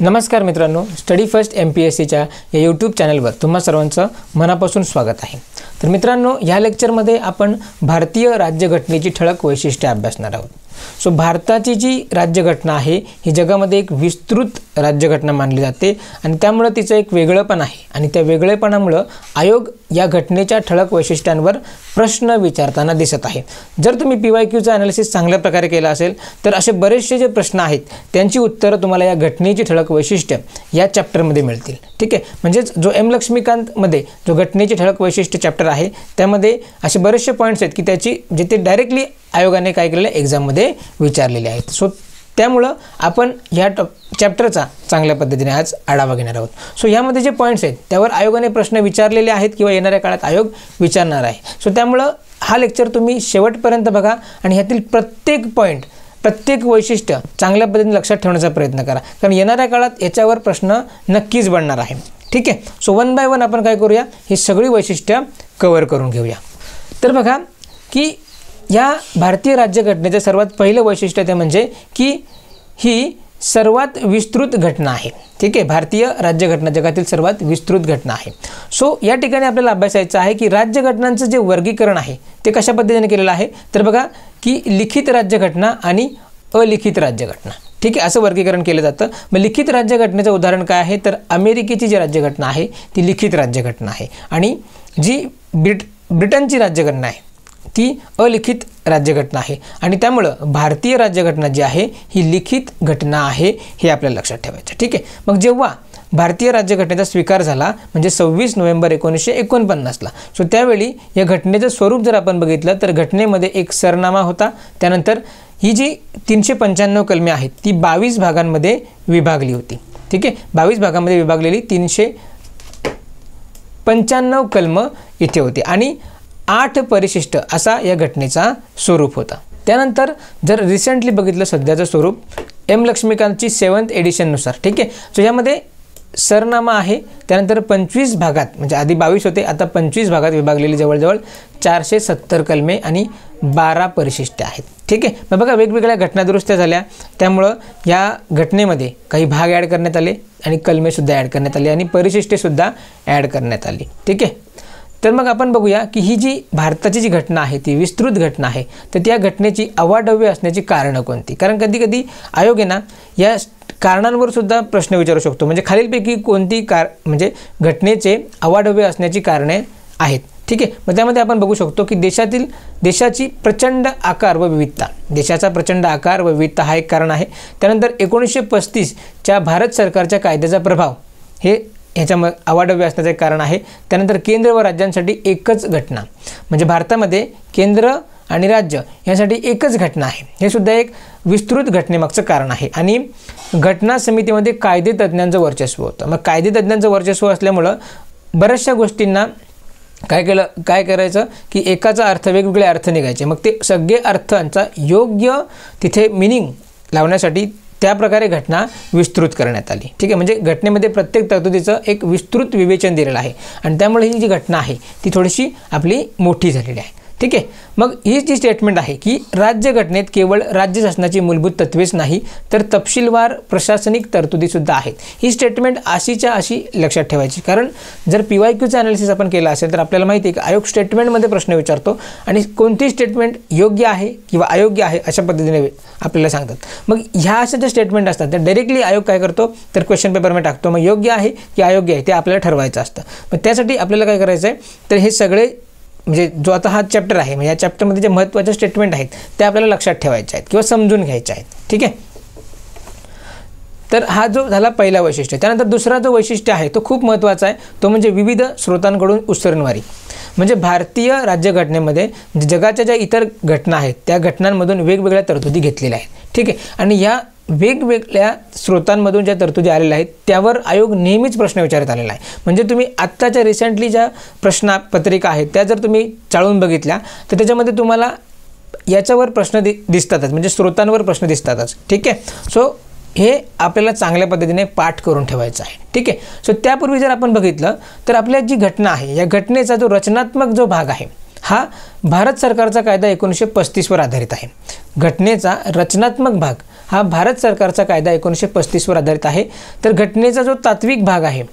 नमस्कार मित्रांनो, study first MPSCच्या या यूट्यूब चॅनलवर तुम्हा सर्वांचं मनापासून स्वागत आहे। तर मित्रांनो, या लेक्चरमध्ये आपण भारतीय राज्यघटनेची ठळक वैशिष्ट्ये अभ्यासणार आहोत। सो भारताची जी राज्यघटना आहे ही जगामध्ये एक विस्तृत राज्यघटना मानली जाते आणि त्यामुळे तिचं एक वेगळेपण आहे आणि त्या वेगळेपणामुळे आयोग या घटनेच्या ठळक वैशिष्ट्यांवर प्रश्न विचारताना दिसत आहे। जर तुम्ही PYQचं ॲनालिसिस चांगल्या प्रकारे केलं असेल तर असे बरेचसे जे प्रश्न आहेत त्यांची उत्तरं तुम्हाला या घटनेची ठळक वैशिष्ट्य या चॅप्टरमध्ये मिळतील। ठीक आहे, म्हणजे जो M लक्ष्मीकांत मध्ये जो घटनेची ठळक वैशिष्ट्य चॅप्टर आहे त्यामध्ये असे बरेचसे पॉइंट्स आहेत की त्याची जे ते डायरेक्टली आयोगाने काय केलेले एग्जाम मध्ये विचारलेले आहेत। सो त्यामुळे आपण ह्या चॅप्टरचा चांगल्या पद्धतीने आज आढावा घेणार आहोत। सो यामध्ये जे पॉइंट्स आहेत त्यावर आयोगाने प्रश्न विचारलेले आहेत किंवा येणाऱ्या काळात आयोग विचारणार आहे। सो त्यामुळे हा लेक्चर तुम्ही शेवटपर्यंत बघा आणि ह्यातील प्रत्येक पॉइंट प्रत्येक वैशिष्ट्य चांगल्या पद्धतीने लक्षात ठेवण्याचा प्रयत्न करा, कारण येणाऱ्या काळात याच्यावर प्रश्न नक्कीच बनणार आहे। ठीक आहे, सो वन बाय वन आपण काय करूया, ही सगळी वैशिष्ट्य कव्हर करून घेऊया। तर बघा की या भारतीय राज्यघटनेचं सर्वात पहिलं वैशिष्ट्य ते म्हणजे की ही सर्वात विस्तृत घटना आहे। ठीक आहे, भारतीय राज्यघटना जगातील सर्वात विस्तृत घटना आहे। सो या ठिकाणी आपल्याला अभ्यासायचं आहे की राज्यघटनांचं जे वर्गीकरण आहे ते कशा पद्धतीने केलेलं आहे। तर बघा की लिखित राज्यघटना आणि अलिखित राज्यघटना, ठीक आहे, असं वर्गीकरण केलं जातं। मग लिखित राज्यघटनेचं उदाहरण काय आहे, तर अमेरिकेची जी राज्यघटना आहे ती लिखित राज्यघटना आहे आणि जी ब्रिटनची राज्यघटना आहे ती अलिखित राज्यघटना आहे आणि त्यामुळं भारतीय राज्यघटना जी आहे ही लिखित घटना आहे, हे आपल्याला लक्षात ठेवायचं। ठीक आहे, मग जेव्हा भारतीय राज्यघटनेचा स्वीकार झाला म्हणजे 26 नोव्हेंबर 1949ला, सो त्यावेळी या घटनेचं स्वरूप जर आपण बघितलं तर घटनेमध्ये एक सरनामा होता, त्यानंतर ही जी 395 कलमे आहेत ती 22 भागांमध्ये विभागली होती। ठीक आहे, 22 भागांमध्ये विभागलेली 395 कलमं इथे होती आणि 8 परिशिष्ट असा या घटनेचा स्वरूप होता। त्यानंतर जर रिसेंटली बघितलं सध्याचं स्वरूप M लक्ष्मीकांतची 7th एडिशननुसार, ठीक आहे, सो यामध्ये सरनामा आहे, त्यानंतर 25 भागात म्हणजे आधी 22 होते आता 25 भागात विभागलेली जवळजवळ 470 कलमे आणि 12 परिशिष्टे आहेत। ठीक आहे, मग बघा वेगवेगळ्या घटना दुरुस्त्या झाल्या त्यामुळं या घटनेमध्ये काही भाग ॲड करण्यात आले आणि कलमेसुद्धा ॲड करण्यात आले आणि परिशिष्टेसुद्धा ॲड करण्यात आली। ठीक आहे, तर मग आपण बघूया की ही जी भारताची जी घटना आहे ती विस्तृत घटना आहे, तर त्या घटनेची अवाढव्य असण्याची कारणं कोणती, कारण कधी कधी आयोग आहे ना या कारणांवर सुद्धा प्रश्न विचारू शकतो। म्हणजे खालीलपैकी कोणती म्हणजे घटनेचे अवाढव्य असण्याची कारणे आहेत। ठीक आहे, मग त्यामध्ये आपण बघू शकतो की देशाची प्रचंड आकार व विविधता, देशाचा प्रचंड आकार व विविधता हा एक कारण आहे। त्यानंतर 1935च्या भारत सरकारच्या कायद्याचा प्रभाव हे ह्याच्यामध्ये अवाढव्य असण्याचं एक कारण आहे। त्यानंतर केंद्र व राज्यांसाठी एकच घटना, म्हणजे भारतामध्ये केंद्र आणि राज्य यासाठी एकच घटना आहे, हे सुद्धा एक विस्तृत घटनेमागचं कारण आहे। आणि घटना समितीमध्ये कायदेतज्ञांचं वर्चस्व होतं। मग कायदेतज्ञांचं वर्चस्व असल्यामुळं बऱ्याचशा गोष्टींना काय करायचं की एकाचा अर्थ वेगवेगळे अर्थ निघायचे, मग ते सगळे अर्थांचा योग्य तिथे मिनिंग लावण्यासाठी त्या प्रकारे घटना विस्तृत करण्यात आली। ठीक आहे, म्हणजे घटनेमध्ये प्रत्येक तरतुदीचं एक विस्तृत विवेचन दिलेलं आहे आणि त्यामुळे ही जी घटना आहे ती थोडीशी आपली मोठी झालेली आहे। ठीक आहे, मग ही जी स्टेटमेंट आहे की राज्यघटनेत केवळ राज्य शासनाची मूलभूत तत्वेच नाही तर तपशीलवार प्रशासनिक तरतुदीसुद्धा आहेत। ही स्टेटमेंट अशीच्या अशी लक्षात ठेवायची, कारण जर PYQचं ॲनालिसिस आपण केलं असेल तर आपल्याला माहिती आहे की आयोग स्टेटमेंटमध्ये प्रश्न विचारतो आणि कोणती स्टेटमेंट योग्य आहे किंवा अयोग्य आहे अशा पद्धतीने आपल्याला सांगतात। मग ह्या अशा ज्या स्टेटमेंट असतात त्या डायरेक्टली आयोग काय करतो तर क्वेश्चन पेपरमध्ये टाकतो, मग योग्य आहे की अयोग्य आहे ते आपल्याला ठरवायचं असतं। मग त्यासाठी आपल्याला काय करायचं आहे तर हे सगळे म्हणजे जो आता हा चॅप्टर आहे म्हणजे या चॅप्टरमध्ये जे महत्त्वाचे स्टेटमेंट आहेत ते आपल्याला लक्षात ठेवायचे आहेत किंवा समजून घ्यायचे आहेत। ठीक आहे, तर हा जो झाला पहिला वैशिष्ट्य। त्यानंतर दुसरा जो वैशिष्ट्य आहे तो खूप महत्त्वाचा आहे, तो म्हणजे विविध स्रोतांकडून उसरणवारी। म्हणजे भारतीय राज्यघटनेमध्ये जगाच्या ज्या इतर घटना आहेत त्या घटनांमधून वेगवेगळ्या तरतुदी घेतलेल्या आहेत। ठीक आहे, आणि या वेगवेगळ्या स्रोतांमधून ज्या तरतुदी आलेल्या आहेत त्यावर आयोग नेहमीच प्रश्न विचारत आलेला आहे। म्हणजे तुम्ही आत्ताच्या रिसेंटली ज्या प्रश्नपत्रिका आहेत त्या जर तुम्ही चाळून बघितल्या तर त्याच्यामध्ये तुम्हाला याच्यावर प्रश्न दिसतातच, म्हणजे स्रोतांवर प्रश्न दिसतातच। ठीक आहे, सो हे आपल्याला चांगल्या पद्धतीने पाठ करून ठेवायचं आहे। ठीक आहे, सो त्यापूर्वी जर आपण बघितलं तर आपल्या जी घटना आहे या घटनेचा जो रचनात्मक जो भाग आहे हा भारत सरकारचा कायदा 1935 वर आधारित आहे। घटनेचा रचनात्मक भाग हा भारत सरकारचा कायदा 1935वर आधारित आहे. तर घटनेचा जो तात्विक भाग आहे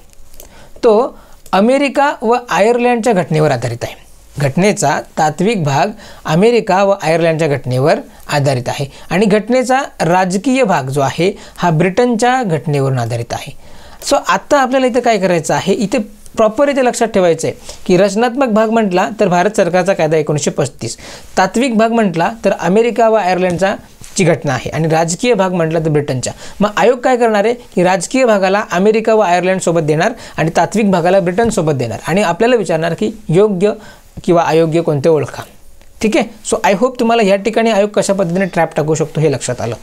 तो अमेरिका व आयर्लंडच्या घटनेवर आधारित आहे. घटनेचा तात्विक भाग अमेरिका व आयर्लंडच्या घटनेवर आधारित आहे आणि घटनेचा राजकीय भाग जो आहे हा ब्रिटनच्या घटनेवरून आधारित आहे. सो आता आपल्याला इथे काय करायचं आहे, इथे प्रॉपर इथे लक्षात ठेवायचं आहे की रचनात्मक भाग म्हटला तर भारत सरकारचा कायदा 1935, तात्विक भाग म्हटला तर अमेरिका व आयर्लंडचा ची घटना आहे आणि राजकीय भाग म्हटला तर ब्रिटनच्या. मग आयोग काय करणार आहे की राजकीय भागाला अमेरिका व आयर्लंड सोबत देणार आणि तात्विक भागाला ब्रिटन सोबत देणार आणि आपल्याला विचारणार की योग्य किंवा अयोग्य कोणते ओळखा. ठीक आहे. सो आय होप तुम्हाला या ठिकाणी आयोग कशा पद्धतीने ट्रॅप टाकू शकतो हे लक्षात आलं.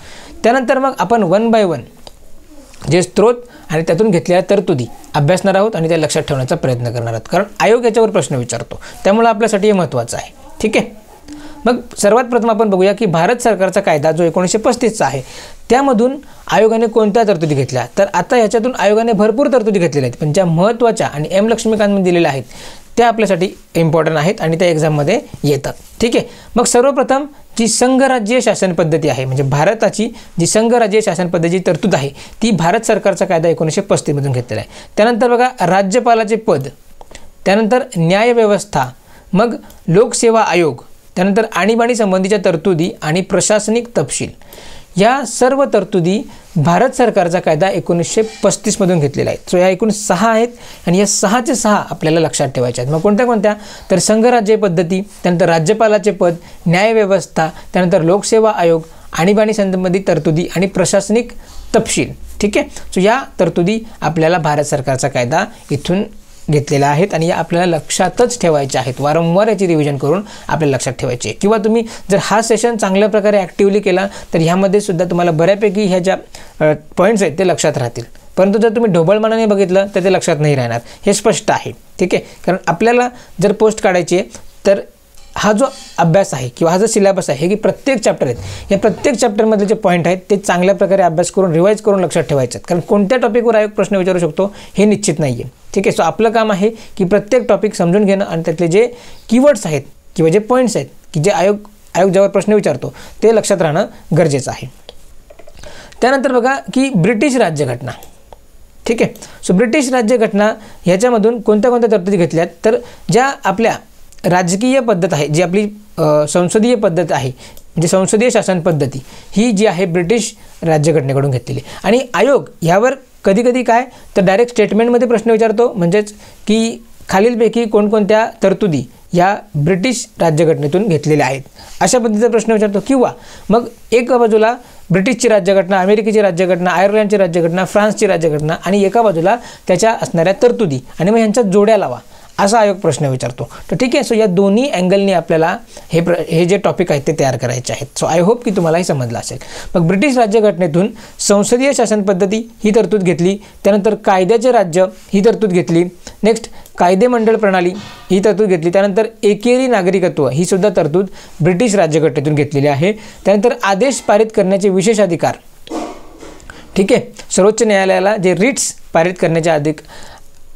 त्यानंतर मग आपण 1 बाय 1 जे स्त्रोत आणि त्यातून घेतलेल्या तरतुदी अभ्यासणार आहोत आणि त्या लक्षात ठेवण्याचा प्रयत्न करणार आहोत, कारण आयोग याच्यावर प्रश्न विचारतो, त्यामुळे आपल्यासाठी हे महत्त्वाचं आहे. ठीक आहे. मग सर्वात प्रथम आपण बघूया की भारत सरकारचा कायदा जो 1935चा आहे त्यामधून आयोगाने कोणत्या तरतुदी घेतल्या. तर आता याच्यातून आयोगाने भरपूर तरतुदी घेतलेल्या आहेत, पण ज्या महत्त्वाच्या आणि एम लक्ष्मीकांतने दिलेल्या आहेत त्या आपल्यासाठी इम्पॉर्टंट आहेत आणि त्या एक्झाममध्ये येतात. ठीक आहे. मग सर्वप्रथम जी संघराज्यीय शासन पद्धती आहे, म्हणजे भारताची जी संघराज्यीय शासन पद्धतीची तरतूद आहे ती भारत सरकारचा कायदा 1935 मधून घेतलेला आहे. त्यानंतर बघा राज्यपालाचे पद, त्यानंतर न्यायव्यवस्था, मग लोकसेवा आयोग, त्यानंतर आणीबाणी संबंधीच्या तरतुदी आणि प्रशासनिक तपशील, या सर्व तरतुदी भारत सरकारचा कायदा 1935 मधून घेतलेला आहे. सो या एकूण 6 आहेत आणि या 6चे 6 आपल्याला लक्षात ठेवायचे आहेत. मग कोणत्या कोणत्या, तर संघराज्य पद्धती, त्यानंतर राज्यपालाचे पद, न्यायव्यवस्था, त्यानंतर लोकसेवा आयोग, आणीबाणी संबंधी तरतुदी आणि प्रशासनिक तपशील. ठीक आहे. सो या तरतुदी आपल्याला भारत सरकारचा कायदा इथून घेतलेल्या आहेत आणि या आपल्याला लक्षातच ठेवायच्या आहेत. वारंवार याची रिव्हिजन करून आपल्याला लक्षात ठेवायची आहे. किंवा तुम्ही जर हा सेशन चांगल्या प्रकारे ॲक्टिव्हली केला तर ह्यामध्ये सुद्धा तुम्हाला बऱ्यापैकी ह्या ज्या पॉईंट्स आहेत ते लक्षात राहतील. परंतु जर तुम्ही ढोबळमानाने बघितलं तर ते लक्षात नाही राहणार, हे स्पष्ट आहे. ठीक आहे. कारण आपल्याला जर पोस्ट काढायची आहे तर हा जो अभ्यास आहे किंवा हा जो सिलेबस आहे की प्रत्येक चॅप्टर आहेत, या प्रत्येक चॅप्टरमध्ये जे पॉईंट आहेत ते चांगल्या प्रकारे अभ्यास करून रिवाईज करून लक्षात ठेवायचे आहेत. कारण कोणत्या टॉपिकवर आयोग प्रश्न विचारू शकतो हे निश्चित नाही आहे. ठीक आहे. सो आपलं काम आहे की प्रत्येक टॉपिक समजून घेणं आणि त्यातले जे कीवर्ड्स आहेत किंवा जे पॉईंट्स आहेत की जे आयोग ज्यावर प्रश्न विचारतो ते लक्षात राहणं गरजेचं आहे. त्यानंतर बघा की ब्रिटिश राज्यघटना. ठीक आहे. सो ब्रिटिश राज्यघटना ह्याच्यामधून कोणत्या कोणत्या तरतुदी घेतल्यात, तर ज्या आपल्या राजकीय पद्धत आहे, जी आपली संसदीय पद्धत आहे, म्हणजे संसदीय शासन पद्धती, ही जी आहे ब्रिटिश राज्यघटनेकडून घेतलेली. आणि आयोग ह्यावर कधी कधी काय तर डायरेक्ट स्टेटमेंटमध्ये प्रश्न विचारतो, म्हणजेच की खालीलपैकी कोणकोणत्या तरतुदी या ब्रिटिश राज्यघटनेतून घेतलेल्या आहेत अशा पद्धतीचा प्रश्न विचारतो. किंवा मग एका बाजूला ब्रिटिशची राज्यघटना, अमेरिकेची राज्यघटना, आयर्लंडची राज्यघटना, फ्रान्सची राज्यघटना आणि एका बाजूला त्याच्या असणाऱ्या तरतुदी आणि मग ह्यांच्यात जोड्या लावा असा आयोग प्रश्न विचारतो. तर ठीक आहे. सो या दोन्ही अँगलनी आपल्याला हे जे टॉपिक आहेत ते तयार करायचे आहेत. सो आय होप की तुम्हाला हे समजलं असेल. मग ब्रिटिश राज्यघटनेतून संसदीय शासन पद्धती ही तरतूद घेतली, त्यानंतर कायद्याचे राज्य ही तरतूद घेतली, नेक्स्ट कायदे मंडळ प्रणाली ही तरतूद घेतली, त्यानंतर एकेरी नागरिकत्व ही सुद्धा तरतूद ब्रिटिश राज्यघटनेतून घेतलेली आहे. त्यानंतर आदेश पारित करण्याचे विशेष अधिकार. ठीक आहे. सर्वोच्च न्यायालयाला जे रिट्स पारित करण्याचे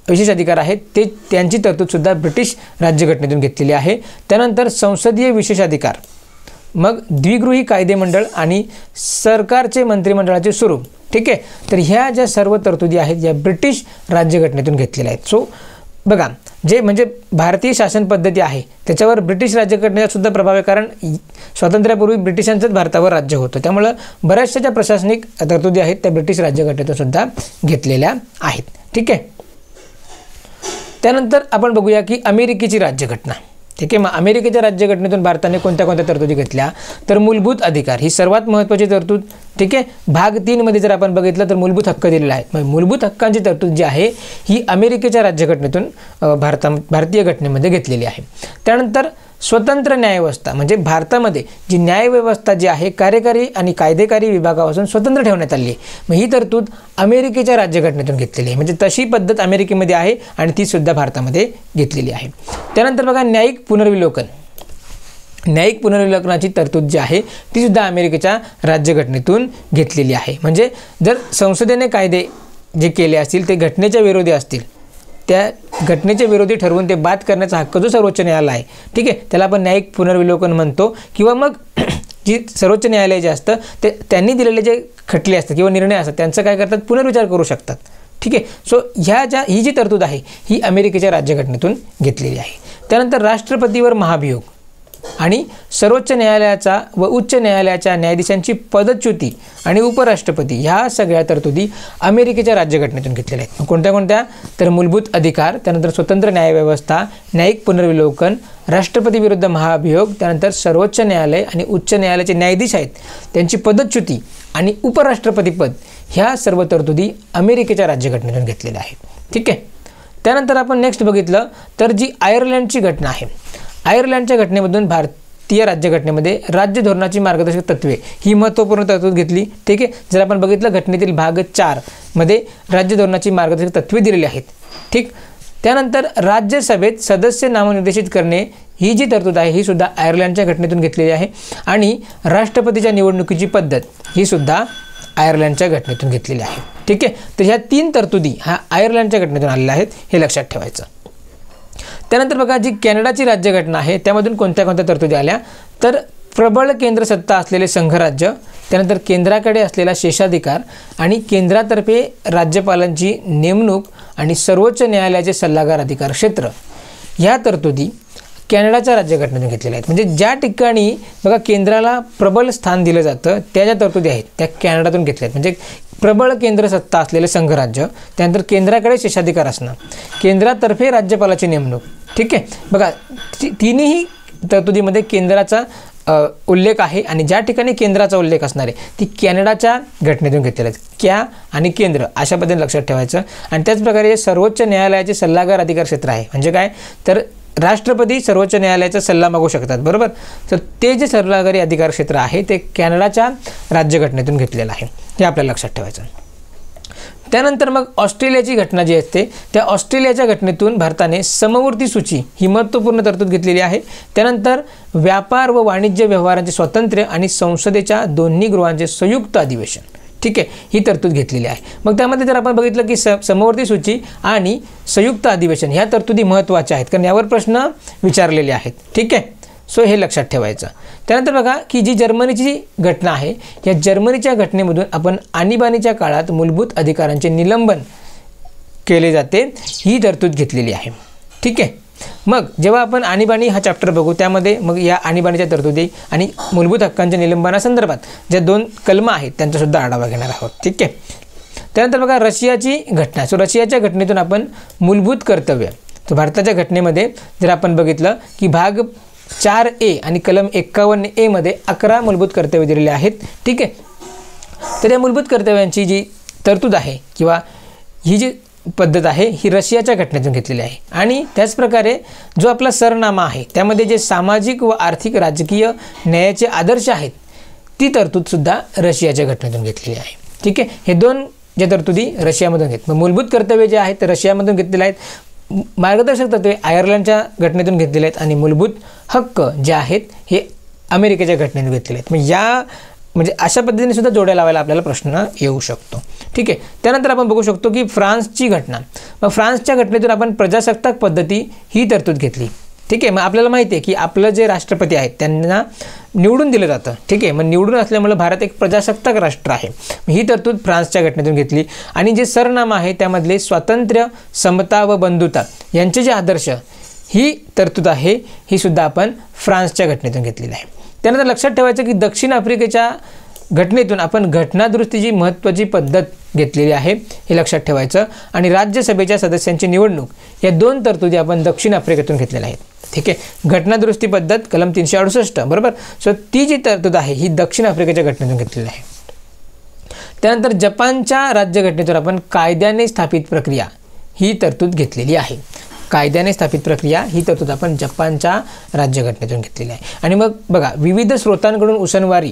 विशेष अधिकार आहेत ते त्यांची तरतूदसुद्धा ब्रिटिश राज्यघटनेतून घेतलेली आहे. त्यानंतर संसदीय विशेष अधिकार, मग द्विगृही कायदेमंडळ आणि सरकारचे मंत्रिमंडळाचे स्वरूप. ठीक आहे. तर ह्या ज्या सर्व तरतुदी आहेत या ब्रिटिश राज्यघटनेतून घेतलेल्या आहेत. सो बघा, जे म्हणजे भारतीय शासन पद्धती आहे त्याच्यावर ब्रिटिश राज्यघटनेचा सुद्धा प्रभाव आहे, कारण स्वातंत्र्यापूर्वी ब्रिटिशांचंच भारतावर राज्य होतं, त्यामुळं बऱ्याचशा ज्या प्रशासनिक तरतुदी आहेत त्या ब्रिटिश राज्यघटनेतून सुद्धा घेतलेल्या आहेत. ठीक आहे. त्यानंतर आपण बघूया की अमेरिकेची राज्यघटना. ठीक आहे. मग अमेरिकेच्या राज्यघटनेतून भारताने कोणत्या कोणत्या तरतुदी घेतल्या, तर मूलभूत अधिकार ही सर्वात महत्त्वाची तरतूद. ठीक आहे. भाग 3 मध्ये जर आपण बघितलं तर मूलभूत हक्क दिलेले आहेत. मग मूलभूत हक्कांची तरतूद जी आहे ही अमेरिकेच्या राज्यघटनेतून भारतीय घटनेमध्ये घेतलेली आहे. त्यानंतर स्वतंत्र न्यायव्यवस्था, म्हणजे भारतामध्ये जी न्यायव्यवस्था जी आहे कार्यकारी आणि कायदेकारी विभागापासून स्वतंत्र ठेवण्यात आली आहे. मग ही तरतूद अमेरिकेच्या राज्यघटनेतून घेतलेली आहे, म्हणजे तशी पद्धत अमेरिकेमध्ये आहे आणि ती सुद्धा भारतामध्ये घेतलेली आहे. त्यानंतर बघा न्यायिक पुनर्विलोकन. न्यायिक पुनर्विलोकनाची तरतूद जी आहे ती सुद्धा अमेरिकेच्या राज्यघटनेतून घेतलेली आहे. म्हणजे जर संसदेने कायदे जे केले असतील ते घटनेच्या विरोधी असतील, त्या घटनेच्या विरोधी ठरवून ते बाद करण्याचा हक्क जो सर्वोच्च न्यायालय आहे, ठीक आहे, त्याला आपण न्यायिक पुनर्विलोकन म्हणतो. किंवा मग जी सर्वोच्च न्यायालय जे असतं ते त्यांनी दिलेले जे खटले असतात किंवा निर्णय असतात त्यांचं काय करतात, पुनर्विचार करू शकतात. ठीक आहे. सो ही जी तरतूद आहे ही अमेरिकेच्या राज्यघटनेतून घेतलेली आहे. त्यानंतर राष्ट्रपतीवर महाभियोग आणि सर्वोच्च न्यायालयाचा व उच्च न्यायालयाच्या न्यायाधीशांची पदच्युती आणि उपराष्ट्रपती ह्या सगळ्या तरतुदी अमेरिकेच्या राज्यघटनेतून घेतलेल्या आहेत. कोणत्या कोणत्या तर मूलभूत अधिकार, त्यानंतर स्वतंत्र न्यायव्यवस्था, न्यायिक पुनर्विलोकन, राष्ट्रपती विरुद्ध महाभियोग, त्यानंतर सर्वोच्च न्यायालय आणि उच्च न्यायालयाचे न्यायाधीश आहेत त्यांची पदच्युती आणि उपराष्ट्रपतीपद ह्या सर्व तरतुदी अमेरिकेच्या राज्यघटनेतून घेतलेल्या आहेत. ठीक आहे. त्यानंतर आपण नेक्स्ट बघितलं तर जी आयर्लंडची घटना आहे, आयर्लंडच्या घटनेमधून भारतीय राज्यघटनेमध्ये राज्य धोरणाची मार्गदर्शक तत्त्वे ही महत्त्वपूर्ण तरतूद घेतली. ठीक आहे. जर आपण बघितलं घटनेतील भाग 4 मध्ये राज्य धोरणाची मार्गदर्शक तत्त्वे दिलेली आहेत. ठीक. त्यानंतर राज्यसभेत सदस्य नामनिर्देशित करणे ही जी तरतूद आहे ही सुद्धा आयर्लंडच्या घटनेतून घेतलेली आहे आणि राष्ट्रपतीच्या निवडणुकीची पद्धत ही सुद्धा आयर्लंडच्या घटनेतून घेतलेली आहे. ठीक आहे. तर ह्या 3 तरतुदी ह्या आयर्लंडच्या घटनेतून आलेल्या आहेत हे लक्षात ठेवायचं. त्यानंतर बघा जी कॅनडाची राज्यघटना आहे त्यामधून कोणत्या कोणत्या तरतुदी आल्या तर प्रबळ केंद्र सत्ता असलेले संघराज्य, त्यानंतर केंद्राकडे असलेला शेषाधिकार आणि केंद्रातर्फे राज्यपालांची नेमणूक आणि सर्वोच्च न्यायालयाचे सल्लागार अधिकार क्षेत्र ह्या तरतुदी कॅनडाच्या राज्यघटनेतून घेतलेल्या आहेत. म्हणजे ज्या ठिकाणी बघा केंद्राला प्रबळ स्थान दिलं जातं त्या ज्या तरतुदी आहेत त्या कॅनडातून घेतल्या आहेत. म्हणजे प्रबळ केंद्र सत्ता असलेले संघराज्य, त्यानंतर केंद्राकडे शेषाधिकार असणं, केंद्रातर्फे राज्यपालाची नेमणूक. ठीक आहे. बघा तिन्ही तरतुदीमध्ये केंद्राचा उल्लेख आहे आणि ज्या ठिकाणी केंद्राचा उल्लेख असणार आहे ती कॅनडाच्या घटनेतून घेतलेल्या आहेत. क्या आणि केंद्र अशा पद्धतीने लक्षात ठेवायचं. आणि त्याचप्रकारे सर्वोच्च न्यायालयाचे सल्लागार अधिकार क्षेत्र आहे. म्हणजे काय तर राष्ट्रपती सर्वोच्च न्यायालयाचा सल्ला मागू शकतात. बरोबर. तर ते जे सल्लागारी अधिकार क्षेत्र आहे ते कॅनडाच्या राज्यघटनेतून घेतलेलं आहे हे आपल्याला लक्षात ठेवायचं. त्यानंतर मग ऑस्ट्रेलियाची घटना जी असते त्या ऑस्ट्रेलियाच्या घटनेतून भारताने समवर्ती सूची ही महत्त्वपूर्ण तरतूद घेतलेली आहे. त्यानंतर व्यापार व वाणिज्य व्यवहारांचे स्वातंत्र्य आणि संसदेच्या दोन्ही गृहांचे संयुक्त अधिवेशन. ठीक आहे. ही तरतूद घेतलेली आहे. मग त्यामध्ये जर आपण बघितलं की समवर्ती सूची आणि संयुक्त अधिवेशन ह्या तरतुदी महत्त्वाच्या आहेत कारण यावर प्रश्न विचारलेले आहेत. ठीक आहे. सो हे लक्षात ठेवायचं. त्यानंतर बघा की जी जर्मनीची घटना आहे या जर्मनीच्या घटनेमधून आपण आणीबाणीच्या काळात मूलभूत अधिकारांचे निलंबन केले जाते ही तरतूद घेतलेली आहे. ठीक आहे. मग जेव्हा आपण आणीबाणी हा चॅप्टर बघू त्यामध्ये मग या आणीबाणीच्या तरतुदी आणि मूलभूत हक्कांच्या निलंबनासंदर्भात ज्या 2 कलमं आहेत त्यांचासुद्धा आढावा घेणार आहोत. ठीक आहे. त्यानंतर बघा रशियाची घटना. सो रशियाच्या घटनेतून आपण मूलभूत कर्तव्य, तर भारताच्या घटनेमध्ये जर आपण बघितलं की भाग 4A आणि कलम 51A मध्ये 11 मूलभूत कर्तव्य दिलेले आहेत. ठीक आहे. तर या मूलभूत कर्तव्यांची जी तरतूद आहे किंवा ही जी पद्धत आहे ही रशियाच्या घटनेतून घेतलेली आहे. आणि त्याचप्रकारे जो आपला सरनामा आहे त्यामध्ये जे सामाजिक व आर्थिक राजकीय न्यायाचे आदर्श आहेत ती तरतूदसुद्धा रशियाच्या घटनेतून घेतलेली आहे. ठीक आहे. हे 2 ज्या तरतुदी रशियामधून घेत. मग मूलभूत कर्तव्य जे आहेत ते रशियामधून घेतलेले आहेत, मार्गदर्शक तत्त्वे आयर्लंडच्या घटनेतून घेतलेले आहेत आणि मूलभूत हक्क जे आहेत हे अमेरिकेच्या घटनेतून घेतलेले आहेत. मग या म्हणजे अशा पद्धतीने सुद्धा जोड्या लावायला आपल्याला प्रश्न येऊ शकतो. ठीक आहे. त्यानंतर आपण बघू शकतो की फ्रान्सची घटना. मग फ्रान्सच्या घटनेतून आपण प्रजासत्ताक पद्धती ही तरतूद घेतली. ठीक आहे. मग आपल्याला माहिती आहे की आपलं जे राष्ट्रपती आहेत त्यांना निवडून दिलं जातं. ठीक आहे. मग निवडून असल्यामुळे भारत एक प्रजासत्ताक राष्ट्र आहे. ही तरतूद फ्रान्सच्या घटनेतून घेतली. आणि जे सरनामा आहे त्यामधले स्वातंत्र्य, समता व बंधुता यांचे जे आदर्श ही तरतूद आहे ही सुद्धा आपण फ्रान्सच्या घटनेतून घेतलेली आहे. त्यानंतर लक्षात ठेवायचं की दक्षिण आफ्रिकेच्या घटनेतून आपण घटनादुरुस्तीची महत्त्वाची पद्धत घेतलेली आहे हे लक्षात ठेवायचं. आणि राज्यसभेच्या सदस्यांची निवडणूक या 2 तरतुदी आपण दक्षिण आफ्रिकेतून घेतलेल्या आहेत. ठीक आहे. घटनादुरुस्ती पद्धत कलम 368 बरोबर. सो ती जी तरतूद आहे ही दक्षिण आफ्रिकेच्या घटनेतून घेतलेली आहे. त्यानंतर जपानच्या राज्यघटनेतून आपण कायद्याने स्थापित प्रक्रिया ही तरतूद घेतलेली आहे. कायद्याने स्थापित प्रक्रिया ही तरतूद आपण जपानच्या राज्यघटनेतून घेतलेली आहे. आणि मग बघा विविध स्रोतांकडून उसनवारी.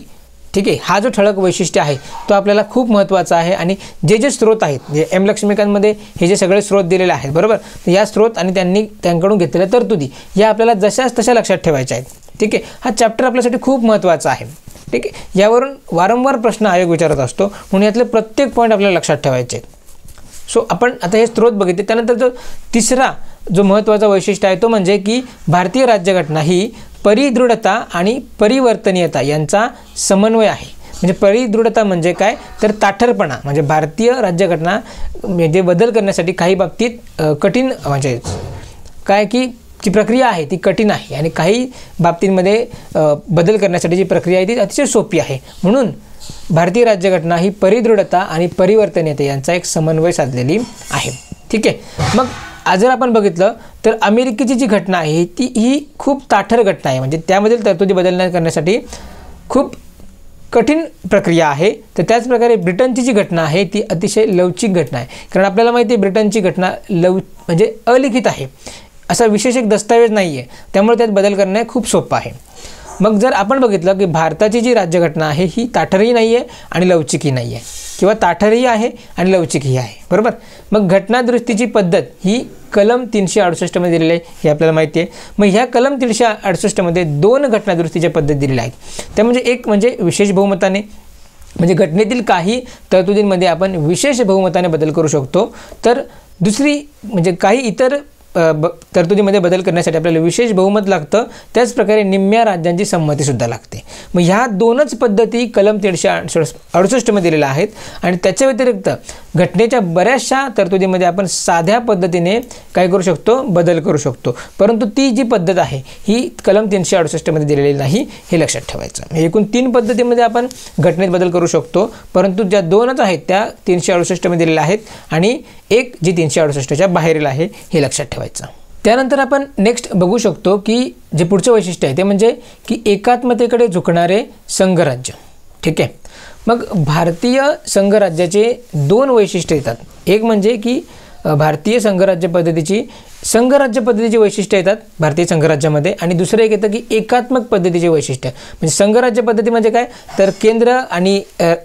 ठीक आहे. हा जो ठळक वैशिष्ट्य आहे तो आपल्याला खूप महत्त्वाचा आहे. आणि जे जे स्रोत आहेत जे एम लक्ष्मीकांतमध्ये हे जे सगळे स्रोत दिलेले आहेत बरोबर, तर या स्रोत आणि त्यांकडून घेतलेल्या तरतुदी या आपल्याला जशाच तशा लक्षात ठेवायच्या आहेत. ठीक आहे. हा चॅप्टर आपल्यासाठी खूप महत्त्वाचा आहे. ठीक आहे. यावरून वारंवार प्रश्न आयोग विचारत असतो म्हणून यातले प्रत्येक पॉईंट आपल्याला लक्षात ठेवायचे आहेत. सो आपण आता हे स्रोत बघितले. त्यानंतर जो तिसरा जो महत्त्वाचा वैशिष्ट्य आहे तो म्हणजे की भारतीय राज्यघटना ही परिदृढता आणि परिवर्तनीयता यांचा समन्वय आहे. म्हणजे परिदृढता म्हणजे काय तर ताठरपणा, म्हणजे भारतीय राज्यघटना म्हणजे बदल करण्यासाठी काही बाबतीत कठीण म्हणजे काय की जी प्रक्रिया आहे ती कठीण आहे आणि काही बाबतींमध्ये बदल करण्यासाठी जी प्रक्रिया आहे ती अतिशय सोपी आहे. म्हणून भारतीय राज्यघटना ही परिदृढता आणि परिवर्तनीयता यांचा एक समन्वय साधलेली आहे. ठीक आहे. मग आज जर आपण बघितलं तर अमेरिकेची जी घटना आहे ही खूप ताठर घटना आहे. म्हणजे त्यामधील तरतुदी बदल करण्यासाठी खूप कठीण प्रक्रिया आहे. तर त्याचप्रकारे ब्रिटनची जी घटना आहे ती अतिशय लवचिक घटना आहे. कारण आपल्याला माहिती आहे ब्रिटनची घटना म्हणजे अलिखित आहे, असा विशेष एक दस्तावेज नाही आहे, त्यामुळे त्यात बदल करणे खूप सोपं आहे. मग जर आपण बघितलं की भारताची जी राज्यघटना आहे ही ताठरही नाही आहे आणि लवचिकही नाही आहे, किंवा ताठरही आहे आणि लवचिकही आहे. बरोबर. मग घटनादुरुस्तीची पद्धत ही कलम 368 मध्ये दिलेली आहे, हे आपल्याला माहिती आहे. मग ह्या कलम 368 मध्ये 2 घटनादुरुस्तीच्या पद्धत दिलेल्या आहेत. त्या म्हणजे एक म्हणजे विशेष बहुमताने, म्हणजे घटनेतील काही तरतुदींमध्ये आपण विशेष बहुमताने बदल करू शकतो. तर दुसरी म्हणजे काही इतर तरतुदीमध्ये बदल करण्यासाठी आपल्याला विशेष बहुमत लागतं. त्याचप्रकारे निम्म्या राज्यांची संमतीसुद्धा लागते. मग ह्या 2च पद्धती कलम 368 मध्ये दिलेल्या आहेत. आणि त्याच्या व्यतिरिक्त घटनेच्या बऱ्याचशा तरतुदीमध्ये आपण साध्या पद्धतीने काय करू शकतो, बदल करू शकतो. परंतु ती जी पद्धत आहे ही कलम 368 मध्ये दिलेली नाही, हे लक्षात ठेवायचं. एकूण 3 पद्धतीमध्ये आपण घटनेत बदल करू शकतो, परंतु ज्या 2च आहेत त्या 368 मध्ये दिलेल्या आहेत आणि एक जी 368च्या बाहेरील आहे, हे लक्षात ठेवायचं. त्यानंतर आपण नेक्स्ट बघू शकतो की जे पुढचं वैशिष्ट्य आहे ते म्हणजे की एकात्मतेकडे झुकणारे संघराज्य. ठीक आहे. मग भारतीय संघराज्याचे 2 वैशिष्ट्य येतात. एक म्हणजे की भारतीय संघराज्य पद्धतीची वैशिष्ट्य येतात भारतीय संघराज्यामध्ये, आणि दुसरं एक येतं की एकात्मक पद्धतीचे वैशिष्ट्य. म्हणजे संघराज्य पद्धती म्हणजे काय तर केंद्र आणि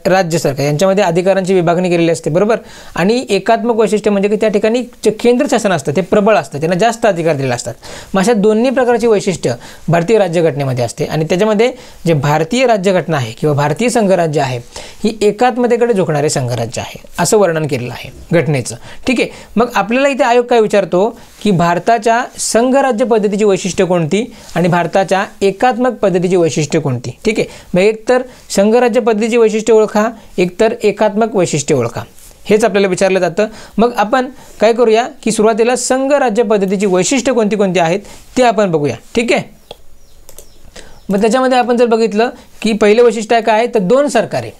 राज्य सरकार यांच्यामध्ये अधिकारांची विभागणी केलेली असते. बरोबर. आणि एकात्मक वैशिष्ट्य म्हणजे की त्या ठिकाणी जे केंद्र शासन असतं ते प्रबळ असतं, त्यांना जास्त अधिकार दिलेले असतात. मग अशा दोन्ही प्रकारची वैशिष्ट्य भारतीय राज्यघटनेमध्ये असते. आणि त्याच्यामध्ये जे भारतीय राज्यघटना आहे किंवा भारतीय संघराज्य आहे ही एकात्मतेकडे झुकणारे संघराज्य आहे, असं वर्णन केलेलं आहे घटनेचं. ठीक आहे. मग आपल्याला इथे आयोग काय विचारतो की भारताच्या संघराज्य पद्धतीची वैशिष्ट्य कोणती आणि भारताच्या एकात्मक पद्धतीची वैशिष्ट्य कोणती. ठीक आहे. मग एक तर संघराज्य पद्धतीची वैशिष्ट्य ओळखा, एक तर एकात्मक वैशिष्ट्य ओळखा, हेच आपल्याला विचारलं जातं. मग आपण काय करूया की सुरुवातीला संघराज्य पद्धतीची वैशिष्ट्य कोणती कोणती आहेत ते आपण बघूया. ठीक आहे. मग त्याच्यामध्ये आपण जर बघितलं की पहिलं वैशिष्ट्य काय आहे तर 2 सरकारे,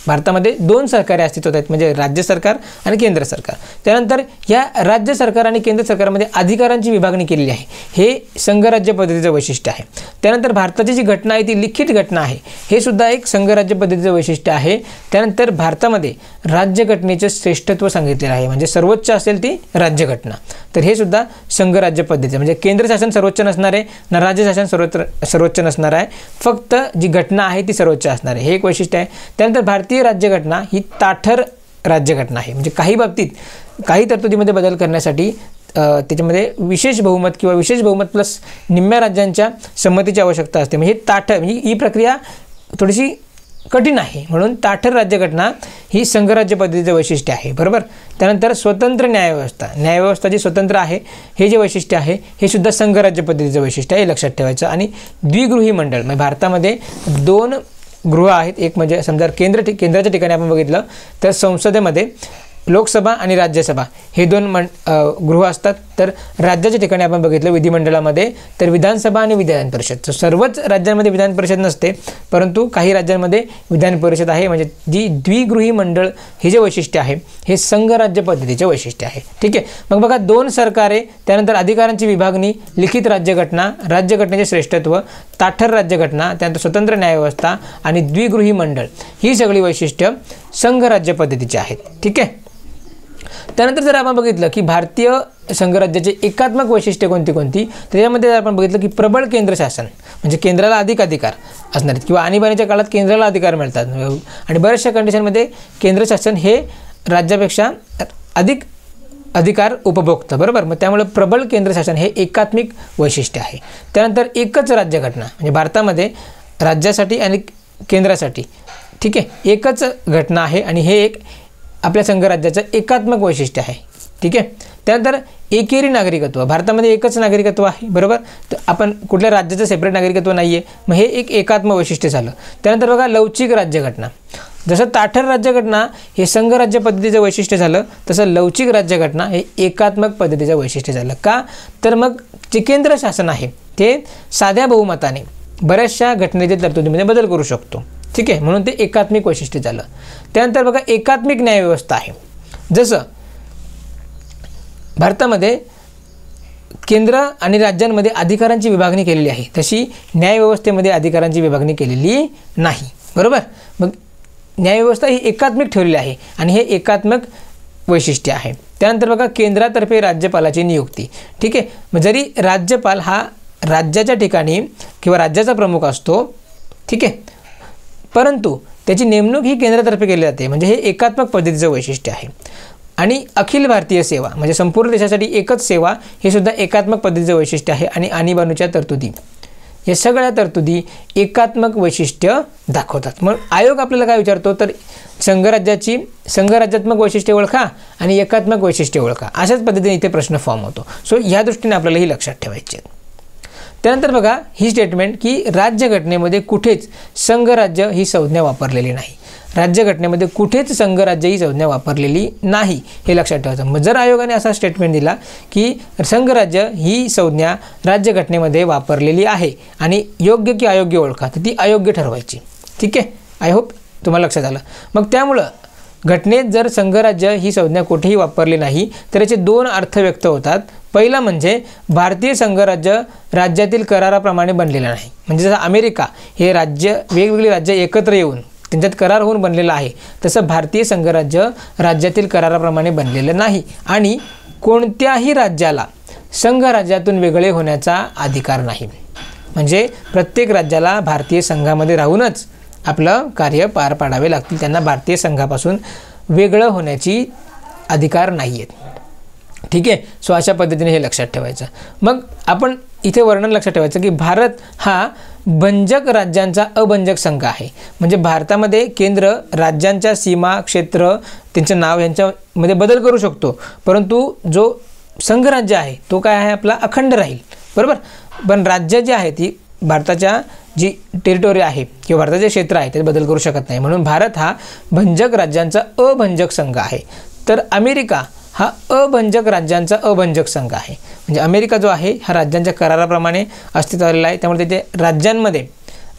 भारतामध्ये 2 सरकारे अस्तित्वात आहेत, म्हणजे राज्य सरकार आणि केंद्र सरकार. त्यानंतर या राज्य सरकार आणि केंद्र सरकारमध्ये अधिकारांची विभागणी केलेली आहे, हे संघराज्य पद्धतीचं वैशिष्ट्य आहे. त्यानंतर भारताची जी घटना आहे ती लिखित घटना आहे, हे सुद्धा एक संघराज्य पद्धतीचं वैशिष्ट्य आहे. त्यानंतर भारतामध्ये राज्यघटनेचं श्रेष्ठत्व सांगितलेलं आहे, म्हणजे सर्वोच्च असेल ती राज्यघटना. तर हे सुद्धा संघराज्य पद्धती, म्हणजे केंद्र शासन सर्वोच्च नसणार आहे ना राज्य शासन सर्वोच्च नसणार आहे, फक्त जी घटना आहे ती सर्वोच्च असणार आहे, हे एक वैशिष्ट्य आहे. त्यानंतर भारतीय राज्यघटना ही ताठर राज्यघटना आहे, म्हणजे काही बाबतीत काही तरतुदीमध्ये बदल करण्यासाठी त्याच्यामध्ये विशेष बहुमत किंवा विशेष बहुमत प्लस निम्म्या राज्यांच्या संमतीची आवश्यकता असते. म्हणजे ताठर म्हणजे ही प्रक्रिया थोडीशी कठीण आहे, म्हणून ताठर राज्यघटना ही संघराज्य पद्धतीचं वैशिष्ट्य आहे. बरोबर. त्यानंतर स्वतंत्र न्यायव्यवस्था जी स्वतंत्र आहे हे जे वैशिष्ट्य आहे हे सुद्धा संघराज्य पद्धतीचं वैशिष्ट्य आहे, हे लक्षात ठेवायचं. आणि द्विगृही मंडळ, म्हणजे भारतामध्ये 2 गृह आहेत. एक म्हणजे समजा केंद्राच्या ठिकाणी आपण बघितलं तर संसदेमध्ये लोकसभा आणि राज्यसभा हे 2 गृह असतात. तर राज्याच्या ठिकाणी आपण बघितलं विधिमंडळामध्ये तर विधानसभा आणि विधान परिषद. तर सर्वच राज्यांमध्ये विधान परिषद नसते, परंतु काही राज्यांमध्ये विधान परिषद आहे. म्हणजे जी द्विगृही मंडळ हे जे वैशिष्ट्य आहे हे संघराज्य पद्धतीचे वैशिष्ट्य आहे. ठीक आहे. मग बघा 2 सरकारे, त्यानंतर अधिकारांची विभागणी, लिखित राज्यघटना, राज्यघटनेचे श्रेष्ठत्व, ताठर राज्यघटना, त्यानंतर स्वतंत्र न्यायव्यवस्था आणि द्विगृही मंडळ ही सगळी वैशिष्ट्य संघराज्य पद्धतीची आहेत. ठीक आहे. त्यानंतर जर आपण बघितलं की भारतीय संघराज्याचे एकात्मक वैशिष्ट्य कोणती त्याच्यामध्ये आपण बघितलं की प्रबळ केंद्र शासन, म्हणजे केंद्राला अधिक अधिकार असणार आहेत किंवा आणीबाणीच्या काळात केंद्राला अधिकार मिळतात आणि बऱ्याचशा कंडिशनमध्ये केंद्र शासन हे राज्यापेक्षा अधिक अधिकार उपभोगतं. बरोबर. मग त्यामुळे प्रबळ केंद्र शासन हे एकात्मिक वैशिष्ट्य आहे. त्यानंतर एकच राज्यघटना, म्हणजे भारतामध्ये राज्यासाठी आणि केंद्रासाठी ठीक आहे एकच घटना आहे आणि हे एक आपल्या संघराज्याचं एकात्मक वैशिष्ट्य आहे. ठीक आहे. त्यानंतर एकेरी नागरिकत्व, भारतामध्ये एकच नागरिकत्व आहे, बरोबर. तर आपण कुठल्या राज्याचं सेपरेट नागरिकत्व नाही आहे, मग हे एक एकात्म वैशिष्ट्य झालं. त्यानंतर बघा लवचिक राज्यघटना, जसं ताठर राज्यघटना हे संघराज्य पद्धतीचं वैशिष्ट्य झालं, तसं लवचिक राज्यघटना हे एकात्मक पद्धतीचं वैशिष्ट्य झालं. का तर मग जे केंद्र शासन आहे ते साध्या बहुमताने बऱ्याचशा घटनेच्या तरतुदीमध्ये बदल करू शकतो, ठीक आहे, म्हणून ते एकात्मिक वैशिष्ट्य झालं. त्यानंतर बघा एकात्मिक न्यायव्यवस्था आहे. जसं भारतामध्ये केंद्र आणि राज्यांमध्ये अधिकारांची विभागणी केलेली आहे, तशी न्यायव्यवस्थेमध्ये अधिकारांची विभागणी केलेली नाही, बरोबर. मग न्यायव्यवस्था ही एकात्मिक ठेवलेली आहे आणि हे एकात्मक वैशिष्ट्य आहे. त्यानंतर बघा केंद्रातर्फे राज्यपालाची नियुक्ती, ठीक आहे. मग जरी राज्यपाल हा राज्याच्या ठिकाणी किंवा राज्याचा प्रमुख असतो, ठीक आहे, परंतु त्याची नेमणूक ही केंद्रातर्फे केली जाते, म्हणजे हे एकात्मक पद्धतीचं वैशिष्ट्य आहे. आणि अखिल भारतीय सेवा म्हणजे संपूर्ण देशासाठी एकच सेवा, हे सुद्धा एकात्मक पद्धतीचं वैशिष्ट्य आहे. आणि आणीबाणीच्या तरतुदी, या सगळ्या तरतुदी एकात्मक वैशिष्ट्य दाखवतात. मग आयोग आपल्याला काय विचारतो तर संघराज्यात्मक वैशिष्ट्य ओळखा आणि एकात्मक वैशिष्ट्य ओळखा, अशाच पद्धतीने इथे प्रश्न फॉर्म होतो. सो ह्या दृष्टीने आपल्याला ही लक्षात ठेवायची आहे. त्यानंतर बघा ही स्टेटमेंट की राज्यघटनेमध्ये कुठेच संघराज्य ही संज्ञा वापरलेली नाही. राज्यघटनेमध्ये कुठेच संघराज्य ही संज्ञा वापरलेली नाही, हे लक्षात ठेवायचं. मग जर आयोगाने असा स्टेटमेंट दिला की संघराज्य ही संज्ञा राज्यघटनेमध्ये वापरलेली आहे आणि योग्य की अयोग्य ओळखा, तर ती अयोग्य ठरवायची, ठीक आहे. आय होप तुम्हाला लक्षात आलं. मग त्यामुळं घटनेत जर संघराज्य ही संज्ञा कुठेही वापरली नाही तर याचे दोन अर्थ व्यक्त होतात. पहिला म्हणजे भारतीय संघराज्य राज्यातील कराराप्रमाणे बनलेलं नाही, म्हणजे जसं अमेरिका हे राज्य वेगवेगळी राज्य एकत्र येऊन त्यांच्यात करार होऊन बनलेलं आहे, तसं भारतीय संघराज्य राज्यातील कराराप्रमाणे बनलेलं नाही आणि कोणत्याही राज्याला संघराज्यातून वेगळे होण्याचा अधिकार नाही. म्हणजे प्रत्येक राज्याला भारतीय संघामध्ये राहूनच आपलं कार्य पार पाडावे लागतील, त्यांना भारतीय संघापासून वेगळं होण्याची अधिकार नाही आहेत, ठीक आहे. सो अशा पद्धतीने हे लक्षात ठेवायचं. मग आपण इथे वर्णन लक्षात ठेवायचं की भारत हा भंजक राज्यांचा अभंजक संघ आहे. म्हणजे भारतामध्ये केंद्र राज्यांच्या सीमा क्षेत्र त्यांचं नाव यांच्यामध्ये बदल करू शकतो, परंतु जो संघराज्य आहे तो काय आहे आपला अखंड राहील, बरोबर. पण राज्य जे आहे ती भारताच्या जी टेरिटोरी आहे किंवा भारताचे क्षेत्र आहे ते बदल करू शकत नाही, म्हणून भारत हा भंजक राज्यांचा अभंजक संघ आहे. तर अमेरिका हा अभंजक राज्यांचा अभंजक संघ आहे. म्हणजे अमेरिका जो आहे हा राज्यांच्या कराराप्रमाणे अस्तित्वात आलेला आहे, त्यामुळे त्याचे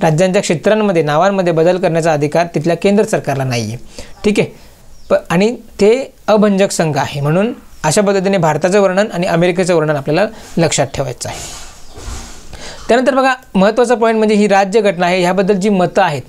राज्यांच्या क्षेत्रांमध्ये नावांमध्ये बदल करण्याचा अधिकार तिथल्या केंद्र सरकारला नाही आहे, ठीक आहे. आणि ते अभंजक संघ आहे, म्हणून अशा पद्धतीने भारताचं वर्णन आणि अमेरिकेचं वर्णन आपल्याला लक्षात ठेवायचं आहे. त्यानंतर बघा महत्त्वाचा पॉईंट म्हणजे ही राज्यघटना आहे, ह्याबद्दल जी मतं आहेत,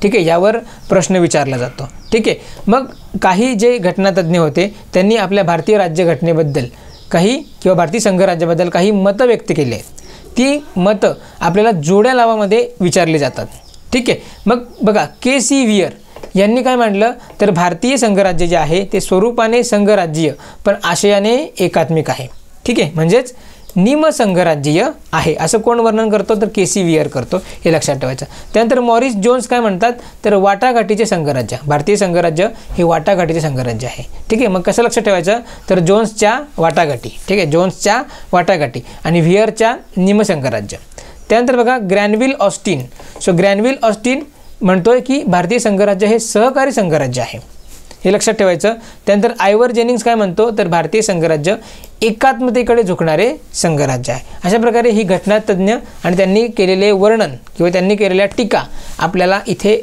ठीक आहे, यावर प्रश्न विचारला जातो, ठीक आहे. मग काही जे घटनातज्ञ होते त्यांनी आपल्या भारतीय राज्यघटनेबद्दल काही किंवा भारतीय संघराज्याबद्दल काही मतं व्यक्त केली आहेत. ती मतं आपल्याला जोड्या लावामध्ये विचारली जातात, ठीक आहे. मग बघा के.सी. वियर यांनी काय मांडलं तर भारतीय संघराज्य जे आहे ते स्वरूपाने संघराज्य पण आशयाने एकात्मिक आहे, ठीक आहे, म्हणजेच निमसंघराज्यीय आहे, असं कोण वर्णन करतो तर के.सी. वियर करतो, हे लक्षात ठेवायचं. त्यानंतर मॉरिस जोन्स काय म्हणतात तर वाटाघाटीचे संघराज्य, भारतीय संघराज्य हे वाटाघाटीचे संघराज्य आहे, ठीक आहे. मग कसं लक्षात ठेवायचं तर जोन्सच्या वाटाघाटी, ठीक आहे, जोन्सच्या वाटाघाटी आणि व्हियरच्या निमसंघराज्य. त्यानंतर बघा Granville Austin. So Granville Austin म्हणतोय की भारतीय संघराज्य हे सहकारी संघराज्य आहे, हे लक्षात ठेवायचं. त्यानंतर आयवर जेनिंग्स काय म्हणतो तर भारतीय संघराज्य एकात्मतेकडे झुकणारे संघराज्य आहे. अशा प्रकारे ही घटनातज्ञ आणि त्यांनी केलेले वर्णन किंवा त्यांनी केलेल्या टीका आपल्याला इथे